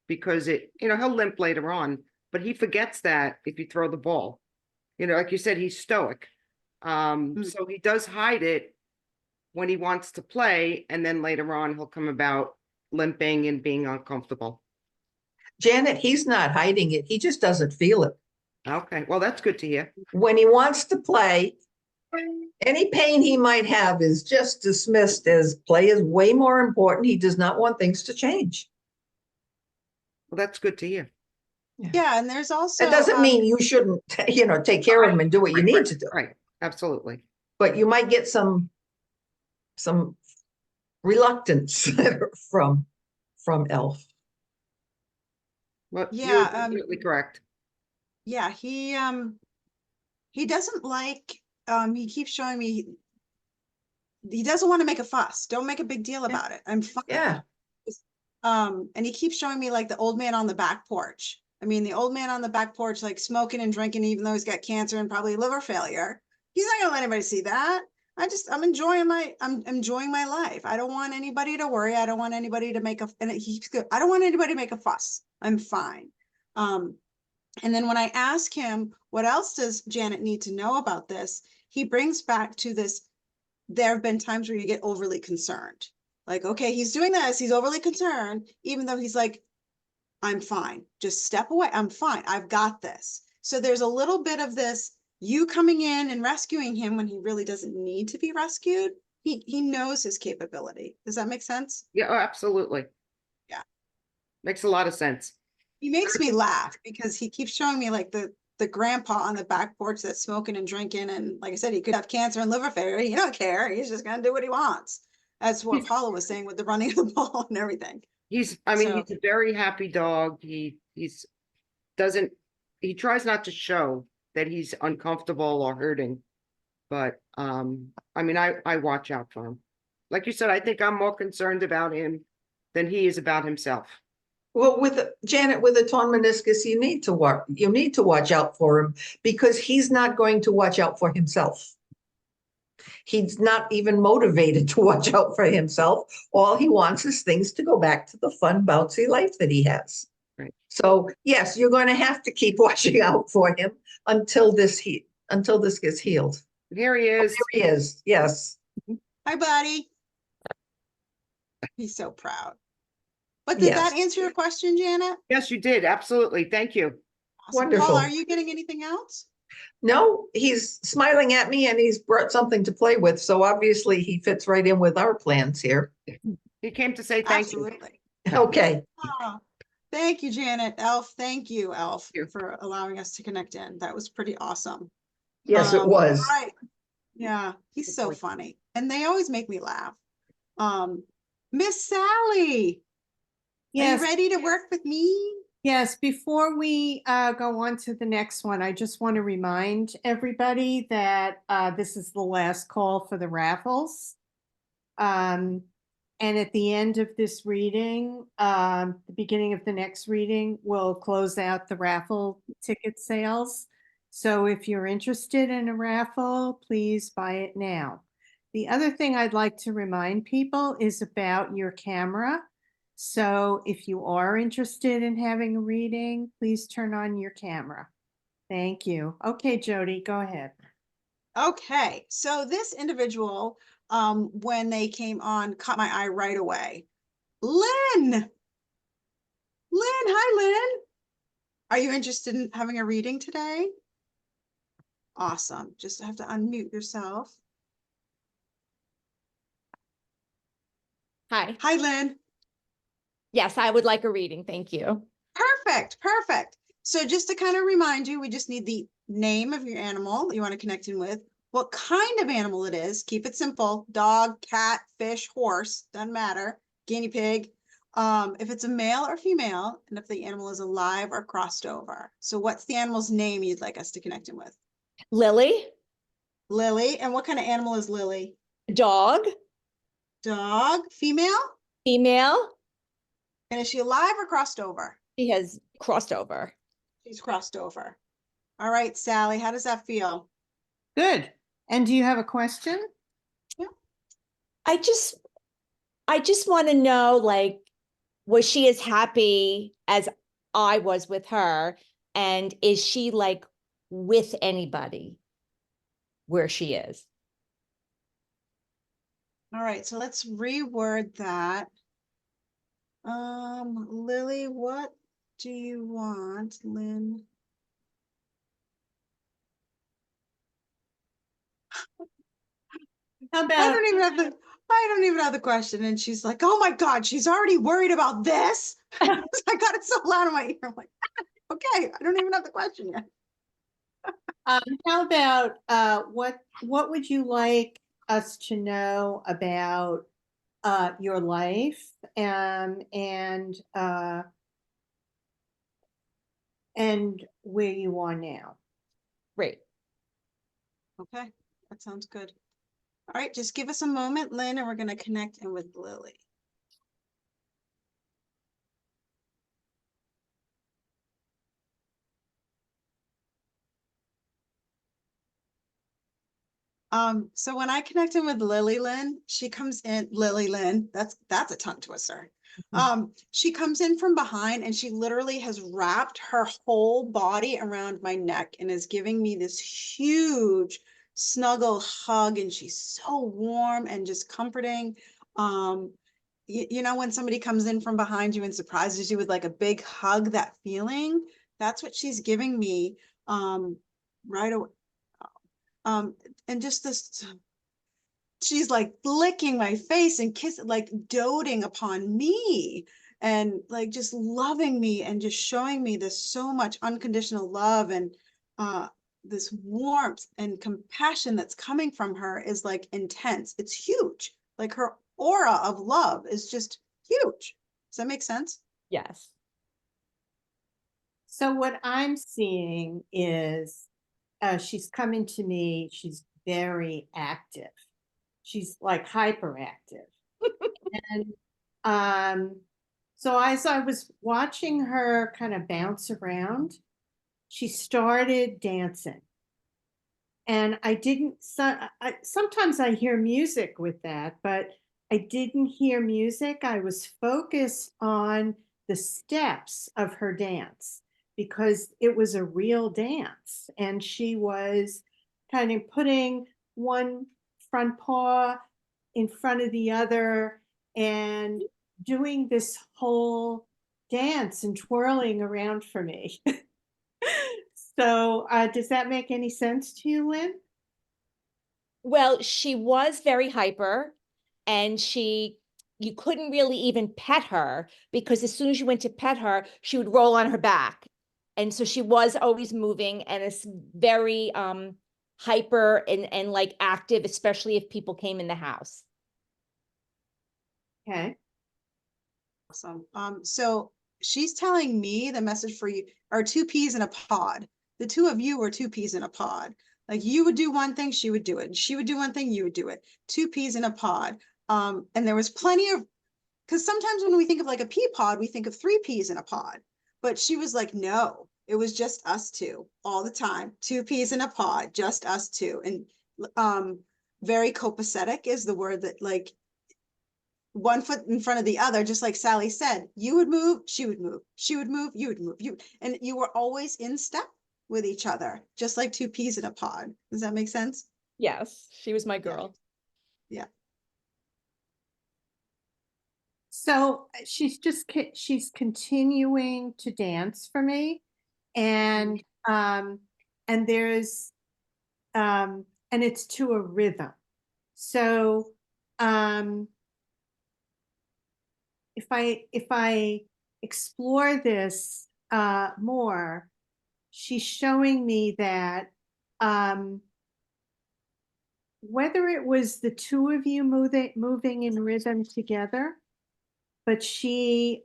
because he'll limp later on, but he forgets that if you throw the ball. Like you said, he's stoic. So he does hide it when he wants to play, and then later on he'll come about limping and being uncomfortable. Janet, he's not hiding it. He just doesn't feel it. Okay, well, that's good to hear. When he wants to play, any pain he might have is just dismissed as play is way more important. He does not want things to change. Well, that's good to hear. yeah, and there's also That doesn't mean you shouldn't, take care of him and do what you need to do. Right, absolutely. But you might get some reluctance from Elf. Well, Yeah, you're absolutely correct. yeah, he doesn't like, he keeps showing me he doesn't want to make a fuss. Don't make a big deal about it. I'm fine. Yeah. And he keeps showing me like the old man on the back porch. I mean, the old man on the back porch, like smoking and drinking, even though he's got cancer and probably liver failure. He's not gonna let anybody see that. I'm enjoying my life. I don't want anybody to worry. I don't want anybody to make I don't want anybody to make a fuss. I'm fine. And then when I ask him, what else does Janet need to know about this? He brings back to this, there have been times where you get overly concerned. Like, okay, he's doing this, he's overly concerned, even though he's like, I'm fine, just step away, I'm fine, I've got this. So there's a little bit of this, you coming in and rescuing him when he really doesn't need to be rescued. He knows his capability. Does that make sense? Yeah, oh, absolutely. Yeah. Makes a lot of sense. He makes me laugh because he keeps showing me like the grandpa on the back porch that's smoking and drinking. And like I said, he could have cancer and liver failure. He don't care. He's just going to do what he wants. That's what Paula was saying with the running of the ball and everything. He's So- he's a very happy dog. He tries not to show that he's uncomfortable or hurting, but I mean, I watch out for him. Like you said, I think I'm more concerned about him than he is about himself. Well, Janet, with a torn meniscus, you need to watch out for him, because he's not going to watch out for himself. He's not even motivated to watch out for himself. All he wants is things to go back to the fun, bouncy life that he has. Right. So yes, you're going to have to keep watching out for him until this gets healed. Here he is. There he is. Yes. Hi, buddy. He's so proud. But did that answer your question, Janet? Yes, you did. Absolutely. Thank you. Awesome. Wonderful. Paula, are you getting anything else? No, he's smiling at me and he's brought something to play with. So obviously he fits right in with our plans here. He came to say thank you. Absolutely. Okay. Oh, thank you, Janet. Elf, thank you, Elf, for allowing us to connect in. That was pretty awesome. Yes, it was. all right. Yeah, he's so funny. And they always make me laugh. Miss Sally, are Yes. you ready to work with me? Yes, before we go on to the next one, I just want to remind everybody that this is the last call for the raffles. And And at the end of this reading, the beginning of the next reading, we'll close out the raffle ticket sales. So if you're interested in a raffle, please buy it now. The other thing I'd like to remind people is about your camera. So if you are interested in having a reading, please turn on your camera. Thank you. Okay, Jody, go ahead. Okay, so this individual, when they came on, caught my eye right away. Lynn! Hi, Lynn. Are you interested in having a reading today? Awesome. Just have to unmute yourself. Hi. Hi, Lynn. Yes, I would like a reading. Thank you. Perfect, perfect. So just to kind of remind you, we just need the name of your animal that you want to connect in with, what kind of animal it is, keep it simple, dog, cat, fish, horse, doesn't matter, guinea pig, if it's a male or female, and if the animal is alive or crossed over. So what's the animal's name you'd like us to connect in with? Lily, Lily. And what kind of animal is Lily? dog, Dog, female? female. And is she alive or crossed over? She has crossed over. She's crossed over. All right, Sally, how does that feel? Good. And do you have a question? Yeah. I just want to know, like, was she as happy as I was with her? And is she like with anybody where she is? All right, so let's reword that. Lily, what do you want, Lynn? How about I don't even have the question. And she's like, oh my God, she's already worried about this. I got it so loud in my ear. I'm like, okay, I don't even have the question yet. how about what would you like us to know about your life and where you are now? Great. Okay, that sounds good. All right, just give us a moment, Lynn, and we're going to connect in with Lily. So when I connect in with Lily Lynn, she comes in, Lily Lynn, that's a tongue twister. She comes in from behind and she literally has wrapped her whole body around my neck and is giving me this huge snuggle hug, and she's so warm and just comforting. You know, when somebody comes in from behind you and surprises you with like a big hug, that feeling, that's what she's giving me right away. And just this, she's like licking my face and kissing, like doting upon me and like just loving me and just showing me this so much unconditional love and this warmth and compassion that's coming from her is like intense. It's huge. Like her aura of love is just huge. Does that make sense? Yes. So what I'm seeing is she's coming to me, she's very active. She's like hyperactive. And so as I was watching her kind of bounce around, she started dancing. And I didn't, sometimes I hear music with that, but I didn't hear music. I was focused on the steps of her dance because it was a real dance. And she was kind of putting one front paw in front of the other and doing this whole dance and twirling around for me. So does that make any sense to you, Lynn? Well, she was very hyper, and you couldn't really even pet her because as soon as you went to pet her, she would roll on her back. And so she was always moving, and it's very hyper and like active, especially if people came in the house. Okay. Awesome. So she's telling me the message for you are two peas in a pod. The two of you are two peas in a pod. Like you would do one thing, she would do it. She would do one thing, you would do it. Two peas in a pod. And there was plenty of because sometimes when we think of like a pea pod, we think of 3 peas in a pod. But she was like, no, it was just us two all the time. 2 peas in a pod, just us two. And very copacetic is the word that, like, one foot in front of the other, just like Sally said, you would move, she would move, she would move, you would move, and you were always in step with each other, just like 2 peas in a pod. Does that make sense? Yes, she was my girl. Yeah. So she's continuing to dance for me, and there's and it's to a rhythm. So if I explore this more, she's showing me that whether it was the 2 of you moving in rhythm together, but she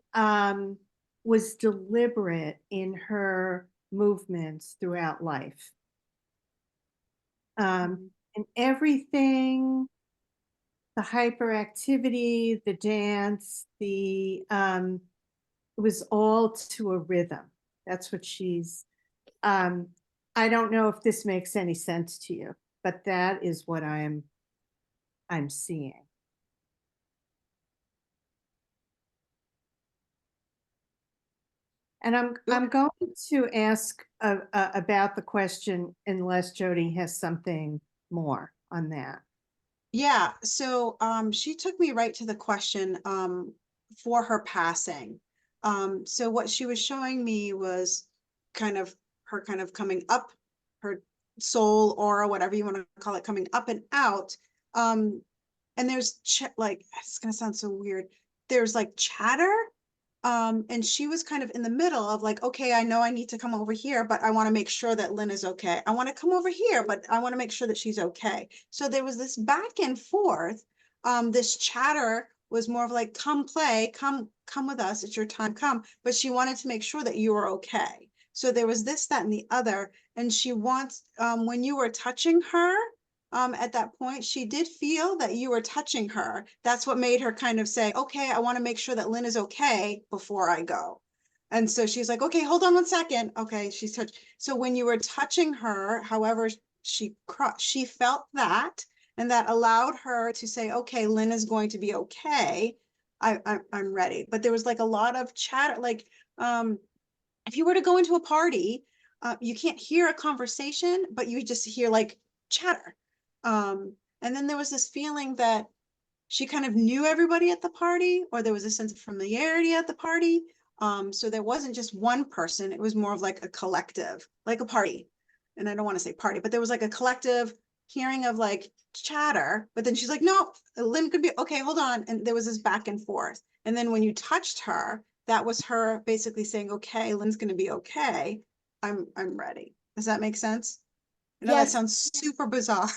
was deliberate in her movements throughout life. And everything, the hyperactivity, the dance, it was all to a rhythm. That's what she's, I don't know if this makes any sense to you, but that is what I'm seeing. And I'm going to ask about the question unless Jody has something more on that. Yeah, so she took me right to the question for her passing. So what she was showing me was kind of her kind of coming up, her soul aura, whatever you want to call it, coming up and out. And there's like, it's gonna sound so weird. There's like chatter. And she was kind of in the middle of like, okay, I know I need to come over here, but I want to make sure that Lynn is okay. I want to come over here, but I want to make sure that she's okay. So there was this back and forth. This chatter was more of like, come play, come with us. It's your time, come. But she wanted to make sure that you were okay. So there was this, that, and the other. And she wants, when you were touching her, at that point, she did feel that you were touching her. That's what made her kind of say, okay, I want to make sure that Lynn is okay before I go. And so she's like, okay, hold on 1 second. Okay, she's touched. So when you were touching her, however, she felt that, and that allowed her to say, okay, Lynn is going to be okay. I'm ready. But there was like a lot of chatter, like, if you were to go into a party, you can't hear a conversation, but you just hear like chatter. And then there was this feeling that she kind of knew everybody at the party, or there was a sense of familiarity at the party. So there wasn't just one person, it was more of like a collective, like a party. And I don't want to say party, but there was like a collective hearing of like chatter, but then she's like, no, Lynn could be, okay, hold on. And there was this back and forth. And then when you touched her, that was her basically saying, okay, Lynn's going to be okay. I'm ready. Does that make sense? I know that sounds super bizarre.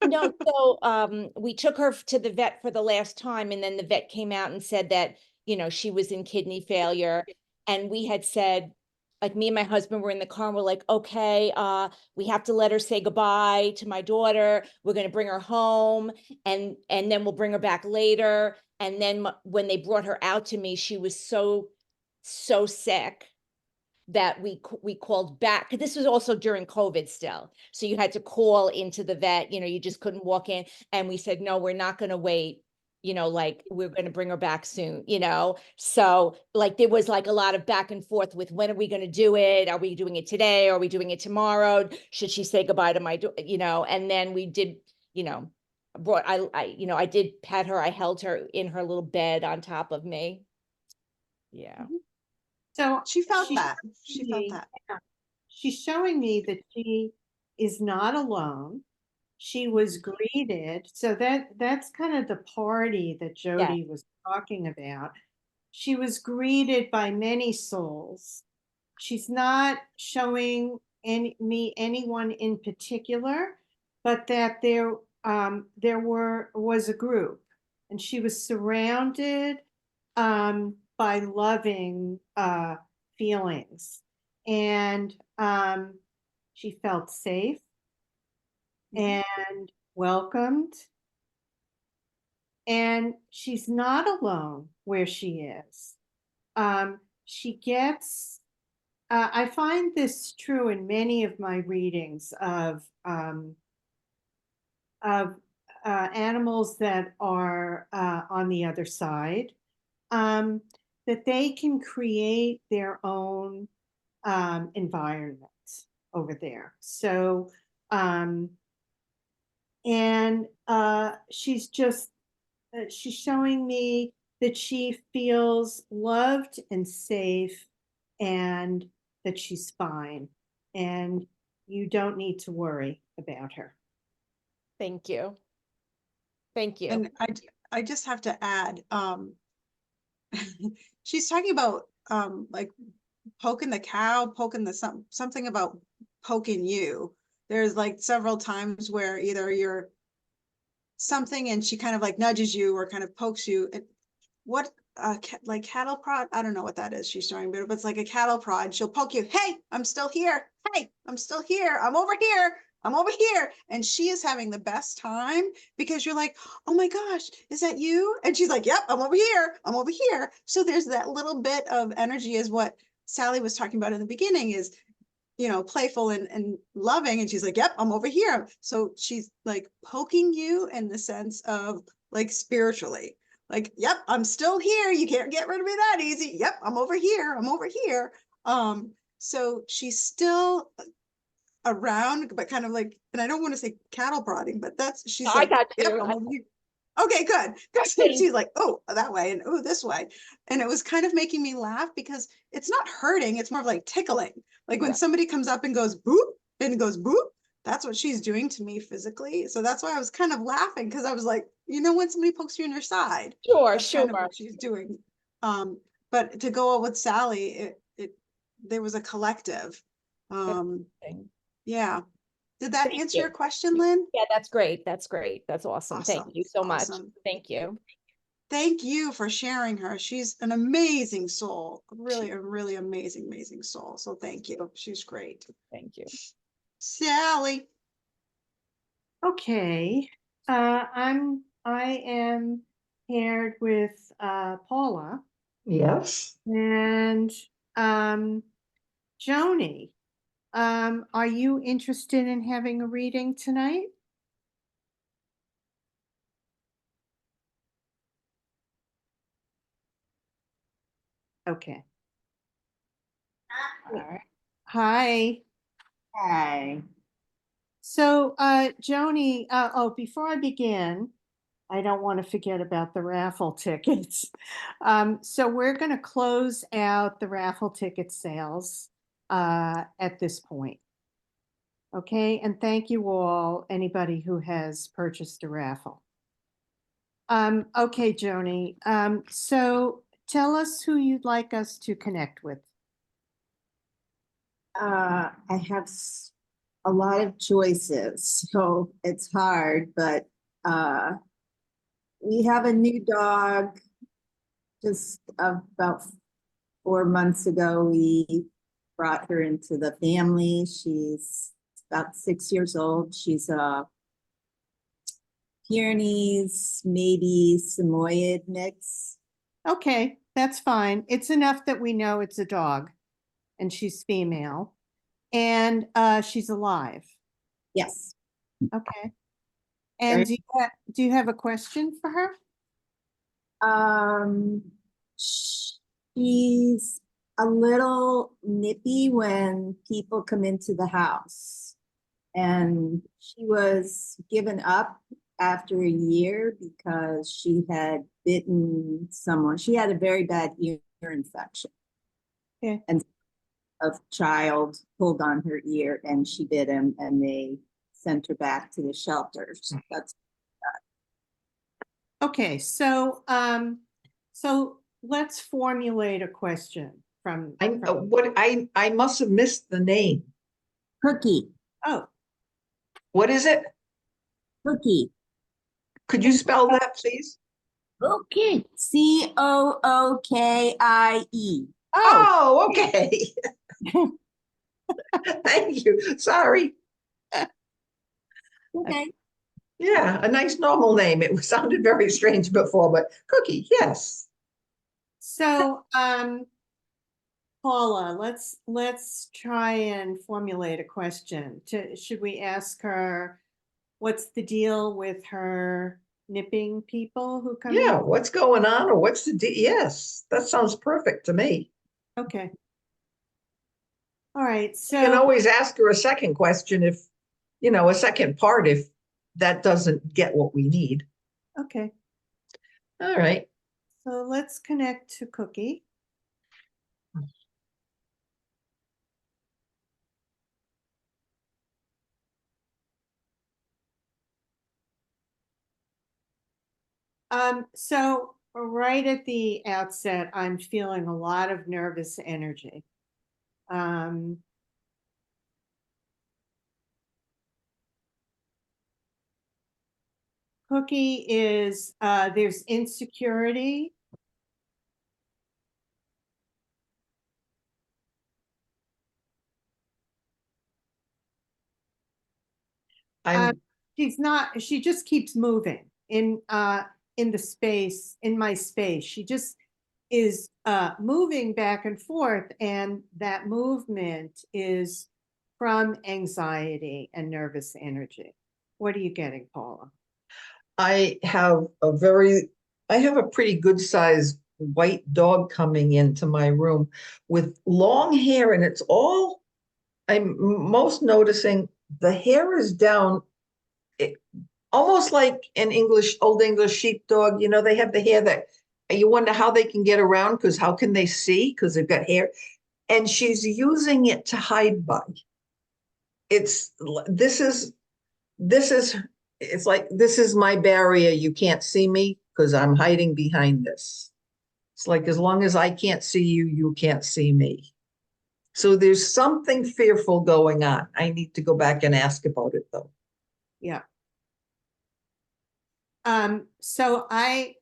No, so we took her to the vet for the last time, and then the vet came out and said that, you know, she was in kidney failure. And we had said, like, me and my husband were in the car and we're like, okay, we have to let her say goodbye to my daughter. We're going to bring her home, and then we'll bring her back later. And then when they brought her out to me, she was so sick that we called back, because this was also during COVID still. So you had to call into the vet, you know, you just couldn't walk in. And we said, no, we're not going to wait, you know, like, we're going to bring her back soon, you know? So like, there was like a lot of back and forth with, when are we going to do it? Are we doing it today? Are we doing it tomorrow? Should she say goodbye to my, you know? And then we did, you know, I did pet her. I held her in her little bed on top of me. Yeah. So she felt that. She felt that. Yeah. She's showing me that she is not alone. She was greeted. So that's kind of the party that Jody was talking about. She was greeted by many souls. She's not showing anyone in particular, but that there was a group, and she was surrounded by loving feelings, and she felt safe and welcomed, And she's not alone where she is. She gets, I find this true in many of my readings of animals that are on the other side, that they can create their own environment over there. So, she's just, she's showing me that she feels loved and safe and that she's fine. And you don't need to worry about her. Thank you. Thank you. And I just have to add, she's talking about like poking the cow, poking the something about poking you. There's like several times where either you're something and she kind of like nudges you or kind of pokes you. And what like cattle prod? I don't know what that is she's showing, but it's like a cattle prod. She'll poke you. Hey, I'm still here. Hey, I'm still here. I'm over here. I'm over here. And she is having the best time because you're like, oh my gosh, is that you? And she's like, yep, I'm over here. I'm over here. So there's that little bit of energy is what Sally was talking about in the beginning is, you know, playful and loving. And she's like, yep, I'm over here. So she's like poking you in the sense of like spiritually, like, yep, I'm still here. You can't get rid of me that easy. Yep, I'm over here. I'm over here. So she's still around, but kind of like, and I don't want to say cattle prodding, but that's, she's I like, got yep, you. I'm over here. Okay, good. Because she's like, oh, that way and oh, this way. And it was kind of making me laugh because it's not hurting. It's more of like tickling. Like when Right. somebody comes up and goes boop and goes boop, that's what she's doing to me physically. So that's why I was kind of laughing because I was like, you know, when somebody pokes you in your side, Sure, that's sure. kind of what she's doing. But to go with Sally, there was a collective. Interesting. Yeah. Did that Thank answer you. your question, Lynn? Yeah, that's great. That's great. That's awesome. Thank Awesome. you so much. Awesome. Thank you. Thank you for sharing her. She's an amazing soul, really, a really amazing, amazing soul. So thank you. She's great. Thank you. Sally. Okay, I am paired with Paula Yes. and Joni. Are you interested in having a reading tonight? Okay. All right. Hi. Hi. So, Joni, before I begin, I don't want to forget about the raffle tickets. So we're going to close out the raffle ticket sales at this point. Okay, and thank you all, anybody who has purchased a raffle. Okay, Joni, so tell us who you'd like us to connect with. I have a lot of choices, so it's hard, but we have a new dog. Just about 4 months ago, we brought her into the family. She's about 6 years old. She's a Pyrenees, maybe Samoyed mix. Okay, that's fine. It's enough that we know it's a dog and she's female and she's alive. Yes. Okay. And do you have a question for her? She's a little nippy when people come into the house, and she was given up after a year because she had bitten someone. She had a very bad ear infection. Okay. And a child pulled on her ear and she bit him, and they sent her back to the shelters. That's Okay, so so let's formulate a question from I must have missed the name. Cookie. Oh, What is it? Cookie. Could you spell that, please? Okay. Cookie. Oh, okay. Thank you. Sorry. Okay. Yeah, a nice normal name. It sounded very strange before, but Cookie, yes. So, Paula, let's try and formulate a question. Should we ask her what's the deal with her nipping people who come in? Yeah, what's going on, or what's the yes, that sounds perfect to me. Okay. All right, You can so, always ask her a second question if, a second part if that doesn't get what we need. okay, All right. so let's connect to Cookie. So right at the outset, I'm feeling a lot of nervous energy. Cookie is, there's insecurity. She just keeps moving in the space, in my space. She just is moving back and forth, and that movement is from anxiety and nervous energy. What are you getting, Paula? I have a pretty good sized white dog coming into my room with long hair, and I'm most noticing the hair is down, almost like an old English sheepdog. They have the hair that you wonder how they can get around, because how can they see? Because they've got hair. And she's using it to hide by. It's like, this is my barrier. You can't see me because I'm hiding behind this. It's like, as long as I can't see you, you can't see me. So there's something fearful going on. I need to go back and ask about it, though. Yeah. So I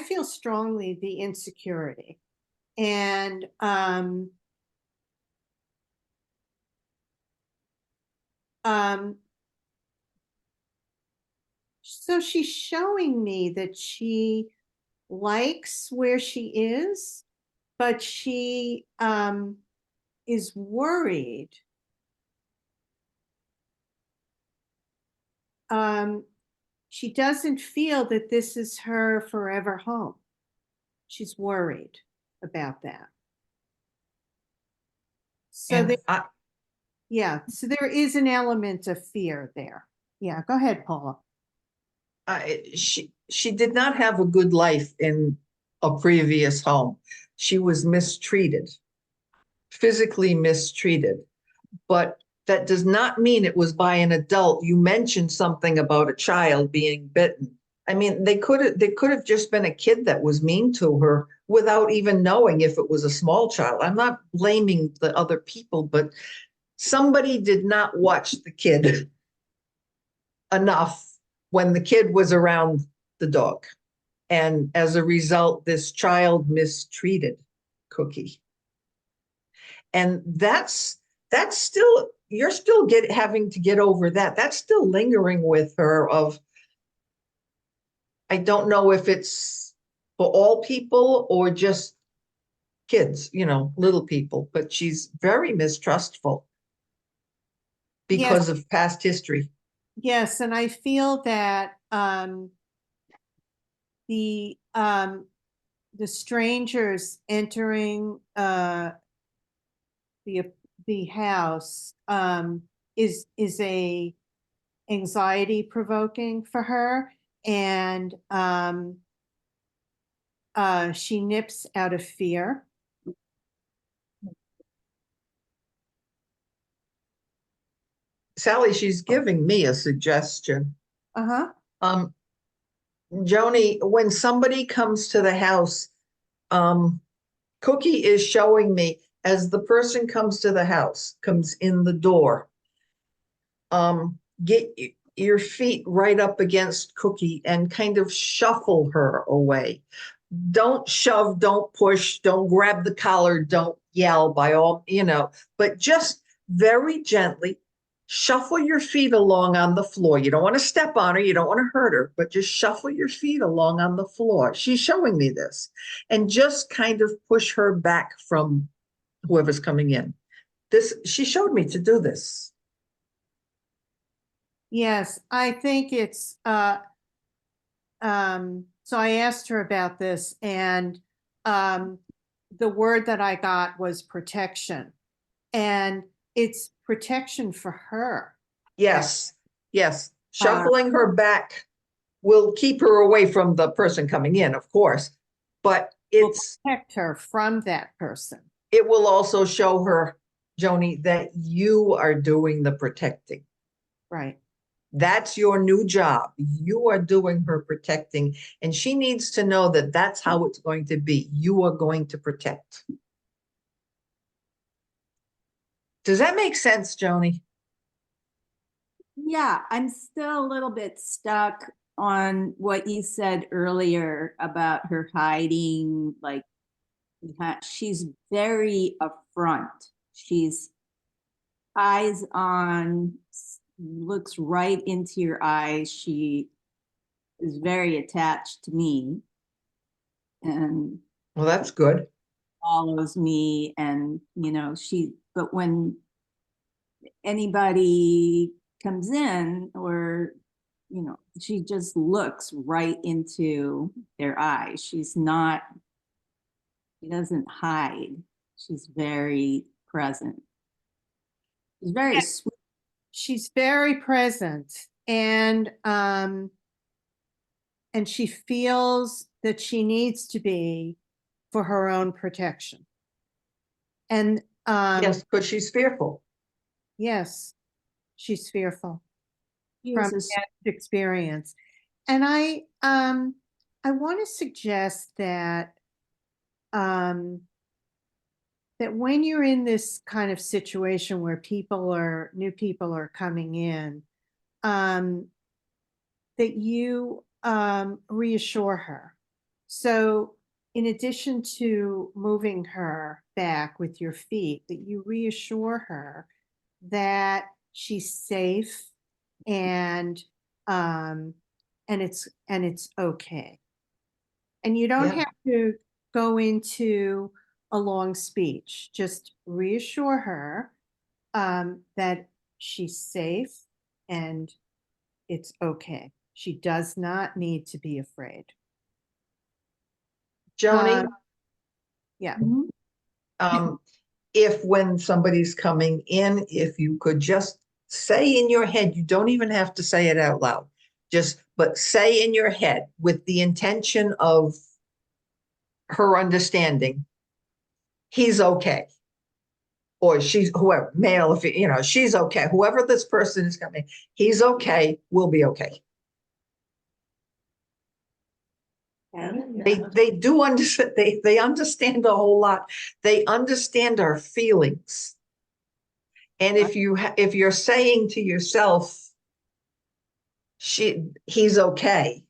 feel strongly the insecurity, and so she's showing me that she likes where she is, but she is worried. She doesn't feel that this is her forever home. She's worried about that. So so there is an element of fear there. Yeah, go ahead, Paula. She did not have a good life in a previous home. She was mistreated, physically mistreated, but that does not mean it was by an adult. You mentioned something about a child being bitten. I mean, they could have just been a kid that was mean to her without even knowing if it was a small child. I'm not blaming the other people, but somebody did not watch the kid enough when the kid was around the dog. And as a result, this child mistreated Cookie. And that's still, you're still having to get over that. That's still lingering with her of, I don't know if it's for all people or just kids, little people, but she's very mistrustful because of past history. Yes, and I feel that the strangers entering the house is a anxiety provoking for her, and she nips out of fear. Sally, she's giving me a suggestion. Joni, when somebody comes to the house, Cookie is showing me, as the person comes to the house, comes in the door, get your feet right up against Cookie and kind of shuffle her away. Don't shove, don't push, don't grab the collar, don't yell by all, but just very gently shuffle your feet along on the floor. You don't want to step on her. You don't want to hurt her, but just shuffle your feet along on the floor. She's showing me this. And just kind of push her back from whoever's coming in. She showed me to do this. Yes, I think it's, so I asked her about this, and the word that I got was protection. And it's protection for her. Yes, yes. Shuffling her back will keep her away from the person coming in, of course, but Will protect her from that person. it will also show her, Joni, that you are doing the protecting. Right. That's your new job. You are doing her protecting, and she needs to know that that's how it's going to be. You are going to protect. Does that make sense, Joni? Yeah, I'm still a little bit stuck on what you said earlier about her hiding, like she's very upfront. She's eyes on, looks right into your eyes. She is very attached to me. And well, that's good. Follows me, and but when anybody comes in, or she just looks right into their eyes. She doesn't hide. She's very present. She's very sweet. She's very present, and she feels that she needs to be for her own protection. And yes, because she's fearful. Yes, she's fearful She from is past experience. And I want to suggest that that when you're in this kind of situation where new people are coming in, that you reassure her. So in addition to moving her back with your feet, that you reassure her that she's safe, and it's okay. And you don't have to go into a long speech. Just reassure her that she's safe and it's okay. She does not need to be afraid. Joni? Yeah. If when somebody's coming in, if you could just say in your head, you don't even have to say it out loud, but say in your head with the intention of her understanding, he's okay. Or she's, whoever, male, if she's okay. Whoever this person is coming, he's okay, we'll be okay. They do understand, they understand a whole lot. They understand our feelings. And if you're saying to yourself, he's okay,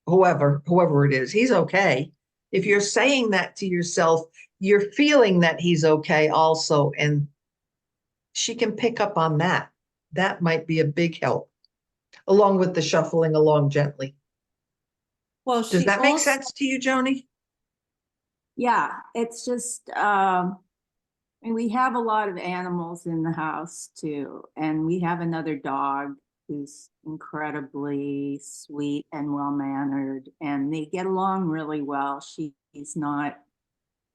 whoever it is, he's okay. If you're saying that to yourself, you're feeling that he's okay also, and she can pick up on that. That might be a big help, along with the shuffling along gently. Well, does that make sense to you, Joni? Yeah, it's just, and we have a lot of animals in the house too. And we have another dog who's incredibly sweet and well-mannered, and they get along really well. She's not,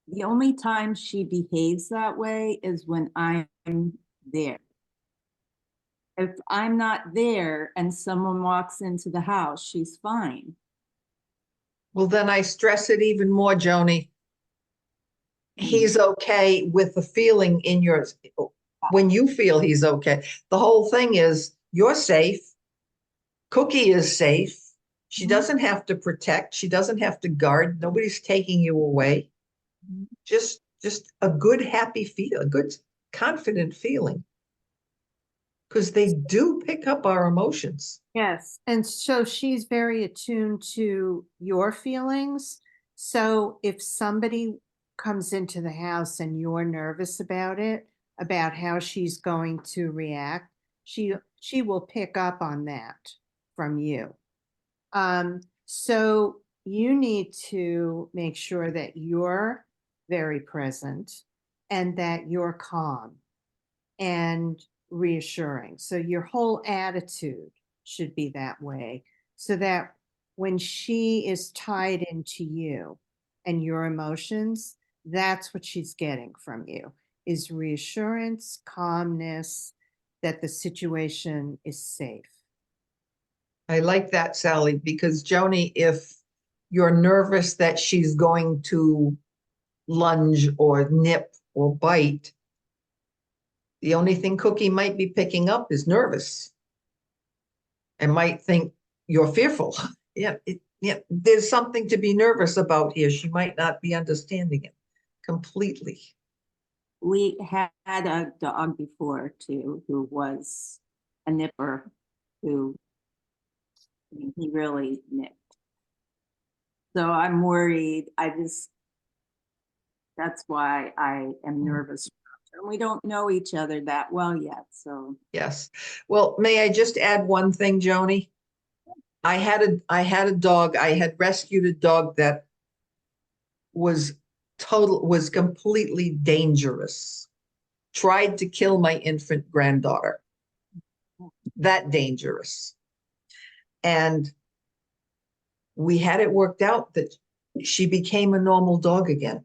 the only time she behaves that way is when I'm there. If I'm not there and someone walks into the house, she's fine. Well, then I stress it even more, Joni. He's okay with the feeling in yours. When you feel he's okay, the whole thing is you're safe. Cookie is safe. She doesn't have to protect. She doesn't have to guard. Nobody's taking you away. Just a good, happy feel, a good, confident feeling. Because they do pick up our emotions. Yes. And so she's very attuned to your feelings. So if somebody comes into the house and you're nervous about it, about how she's going to react, she will pick up on that from you. So you need to make sure that you're very present and that you're calm and reassuring. So your whole attitude should be that way, so that when she is tied into you and your emotions, that's what she's getting from you, is reassurance, calmness, that the situation is safe. I like that, Sally, because Joni, if you're nervous that she's going to lunge or nip or bite, the only thing Cookie might be picking up is nervous and might think you're fearful. Yeah, there's something to be nervous about here. She might not be understanding it completely. We had a dog before too, who was a nipper, who he really nipped. So I'm worried. That's why I am nervous. And we don't know each other that well yet, so. Yes. Well, may I just add one thing, Joni? I had a dog. I had rescued a dog that was completely dangerous. Tried to kill my infant granddaughter. That dangerous. And we had it worked out that she became a normal dog again.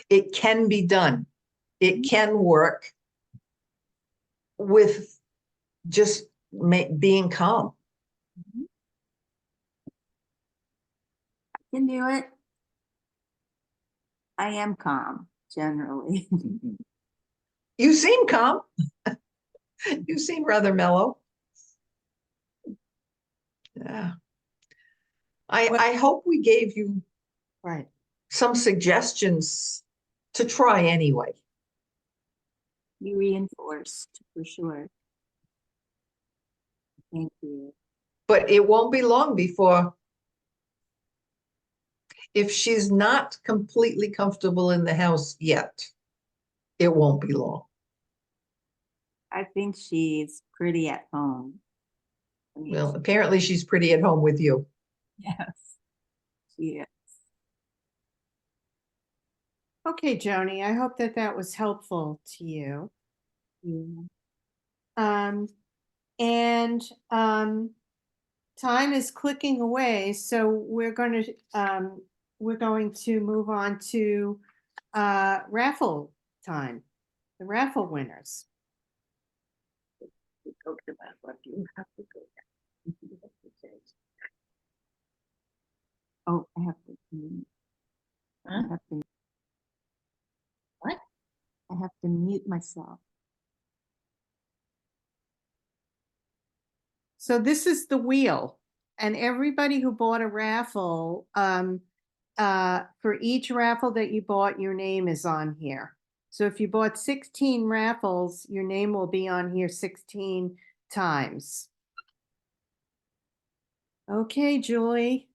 It can be done. It can work with just being calm. I can do it. I am calm, generally. You seem calm. You seem rather mellow. Yeah. I hope we gave you some suggestions to try anyway. You reinforced for sure. Thank you. But it won't be long before, if she's not completely comfortable in the house yet, it won't be long. I think she's pretty at home. Well, apparently she's pretty at home with you. Yes, she is. Okay, Joni, I hope that that was helpful to you. Yeah. Time is clicking away, so we're going to move on to raffle time, the raffle winners. We talked about what you have to go down. Oh, I have to. I have to. What? I have to mute myself. So this is the wheel, and everybody who bought a raffle, for each raffle that you bought, your name is on here. So if you bought 16 raffles, your name will be on here 16 times. Okay, Julie.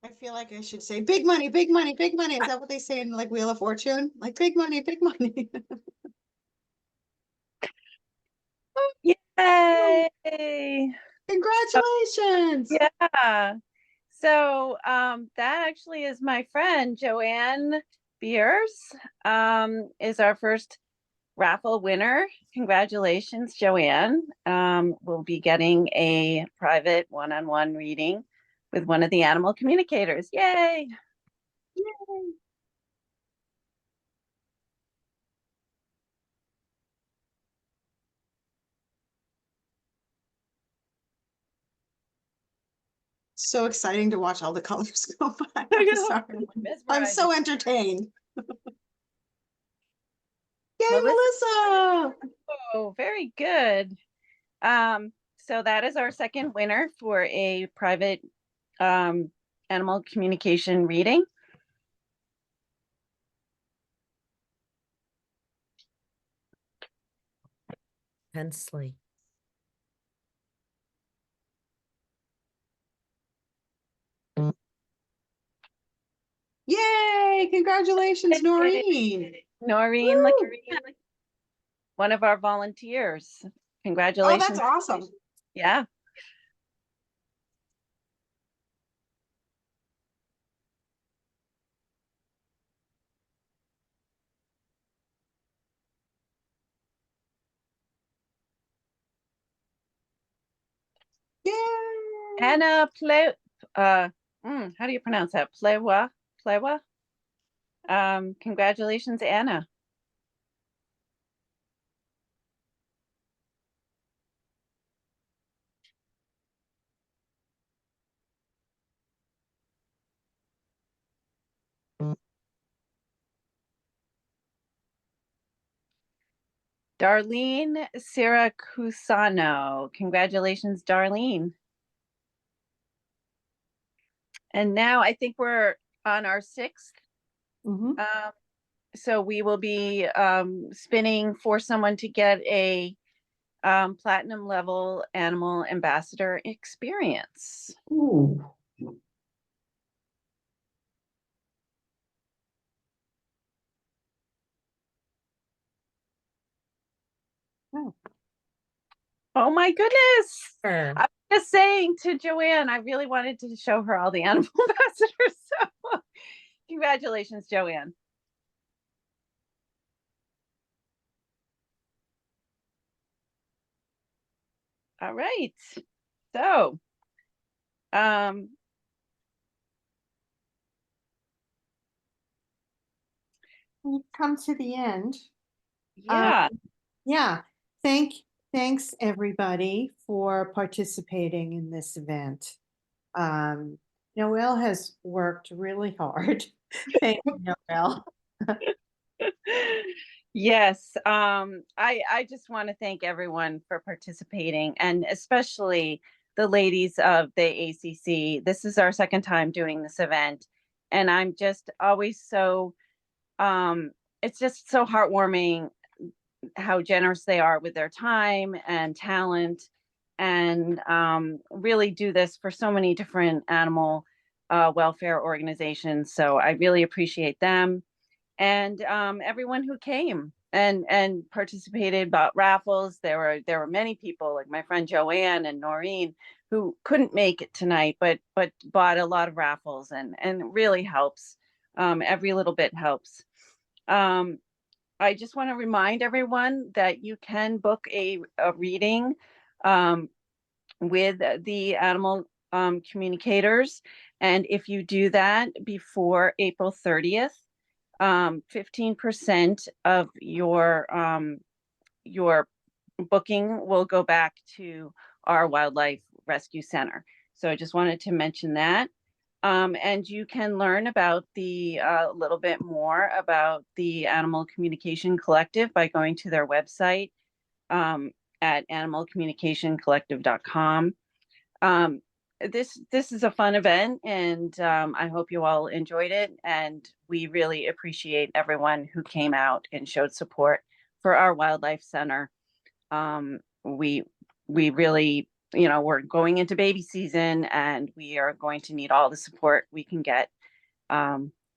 I feel like I should say big money, big money, big money. Is that what they say in like Wheel of Fortune? Like big money, big money. Yay! Congratulations. Yeah. So that actually is my friend Joanne Beers, is our first raffle winner. Congratulations, Joanne. We'll be getting a private one-on-one reading with one of the animal communicators. Yay! Yay. So exciting to watch all the colors go by. I'm sorry. I'm so entertained. Yay, Melissa! Oh, very good. So that is our second winner for a private animal communication reading. Congratulations, Yay. Noreen. Noreen, look, Woo. one of our volunteers. Oh, Congratulations. that's awesome. Yeah. Yay. Anna how do you pronounce that? Plewa? Congratulations, Anna. Darlene Siracusano. Congratulations, Darlene. And now I think we're on our 6th. Mhm. So we will be spinning for someone to get a platinum level animal ambassador experience. Ooh. Oh my goodness. Sure. I was just saying to Joanne, I really wanted to show her all the animal ambassadors. So congratulations, Joanne. All right. So, We've come to the end. yeah. Yeah, thanks everybody for participating in this event. Noelle has worked really hard. Thank you, Noelle. Yes, I just want to thank everyone for participating, and especially the ladies of the ACC. This is our second time doing this event, and I'm just always so it's just so heartwarming how generous they are with their time and talent, and really do this for so many different animal welfare organizations. So I really appreciate them, and everyone who came and participated, bought raffles. There were many people like my friend Joanne and Noreen who couldn't make it tonight, but bought a lot of raffles, and it really helps. Every little bit helps. I just want to remind everyone that you can book a reading with the animal communicators, and if you do that before April 30th, 15% of your booking will go back to our wildlife rescue center. So I just wanted to mention that. And you can learn about the little bit more about the Animal Communication Collective by going to their website at animalcommunicationcollective.com. This is a fun event, and I hope you all enjoyed it. And we really appreciate everyone who came out and showed support for our wildlife center. We really, we're going into baby season, and we are going to need all the support we can get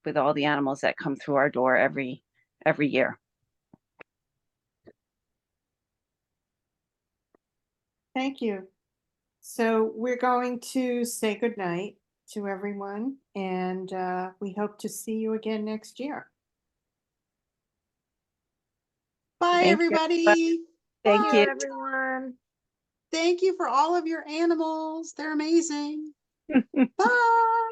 with all the animals that come through our door every year. Thank you. So we're going to say goodnight to everyone, and we hope to see you again next year. Bye, Thank you. everybody. Thank Bye. you. everyone. Thank you for all of your animals. They're amazing. Bye.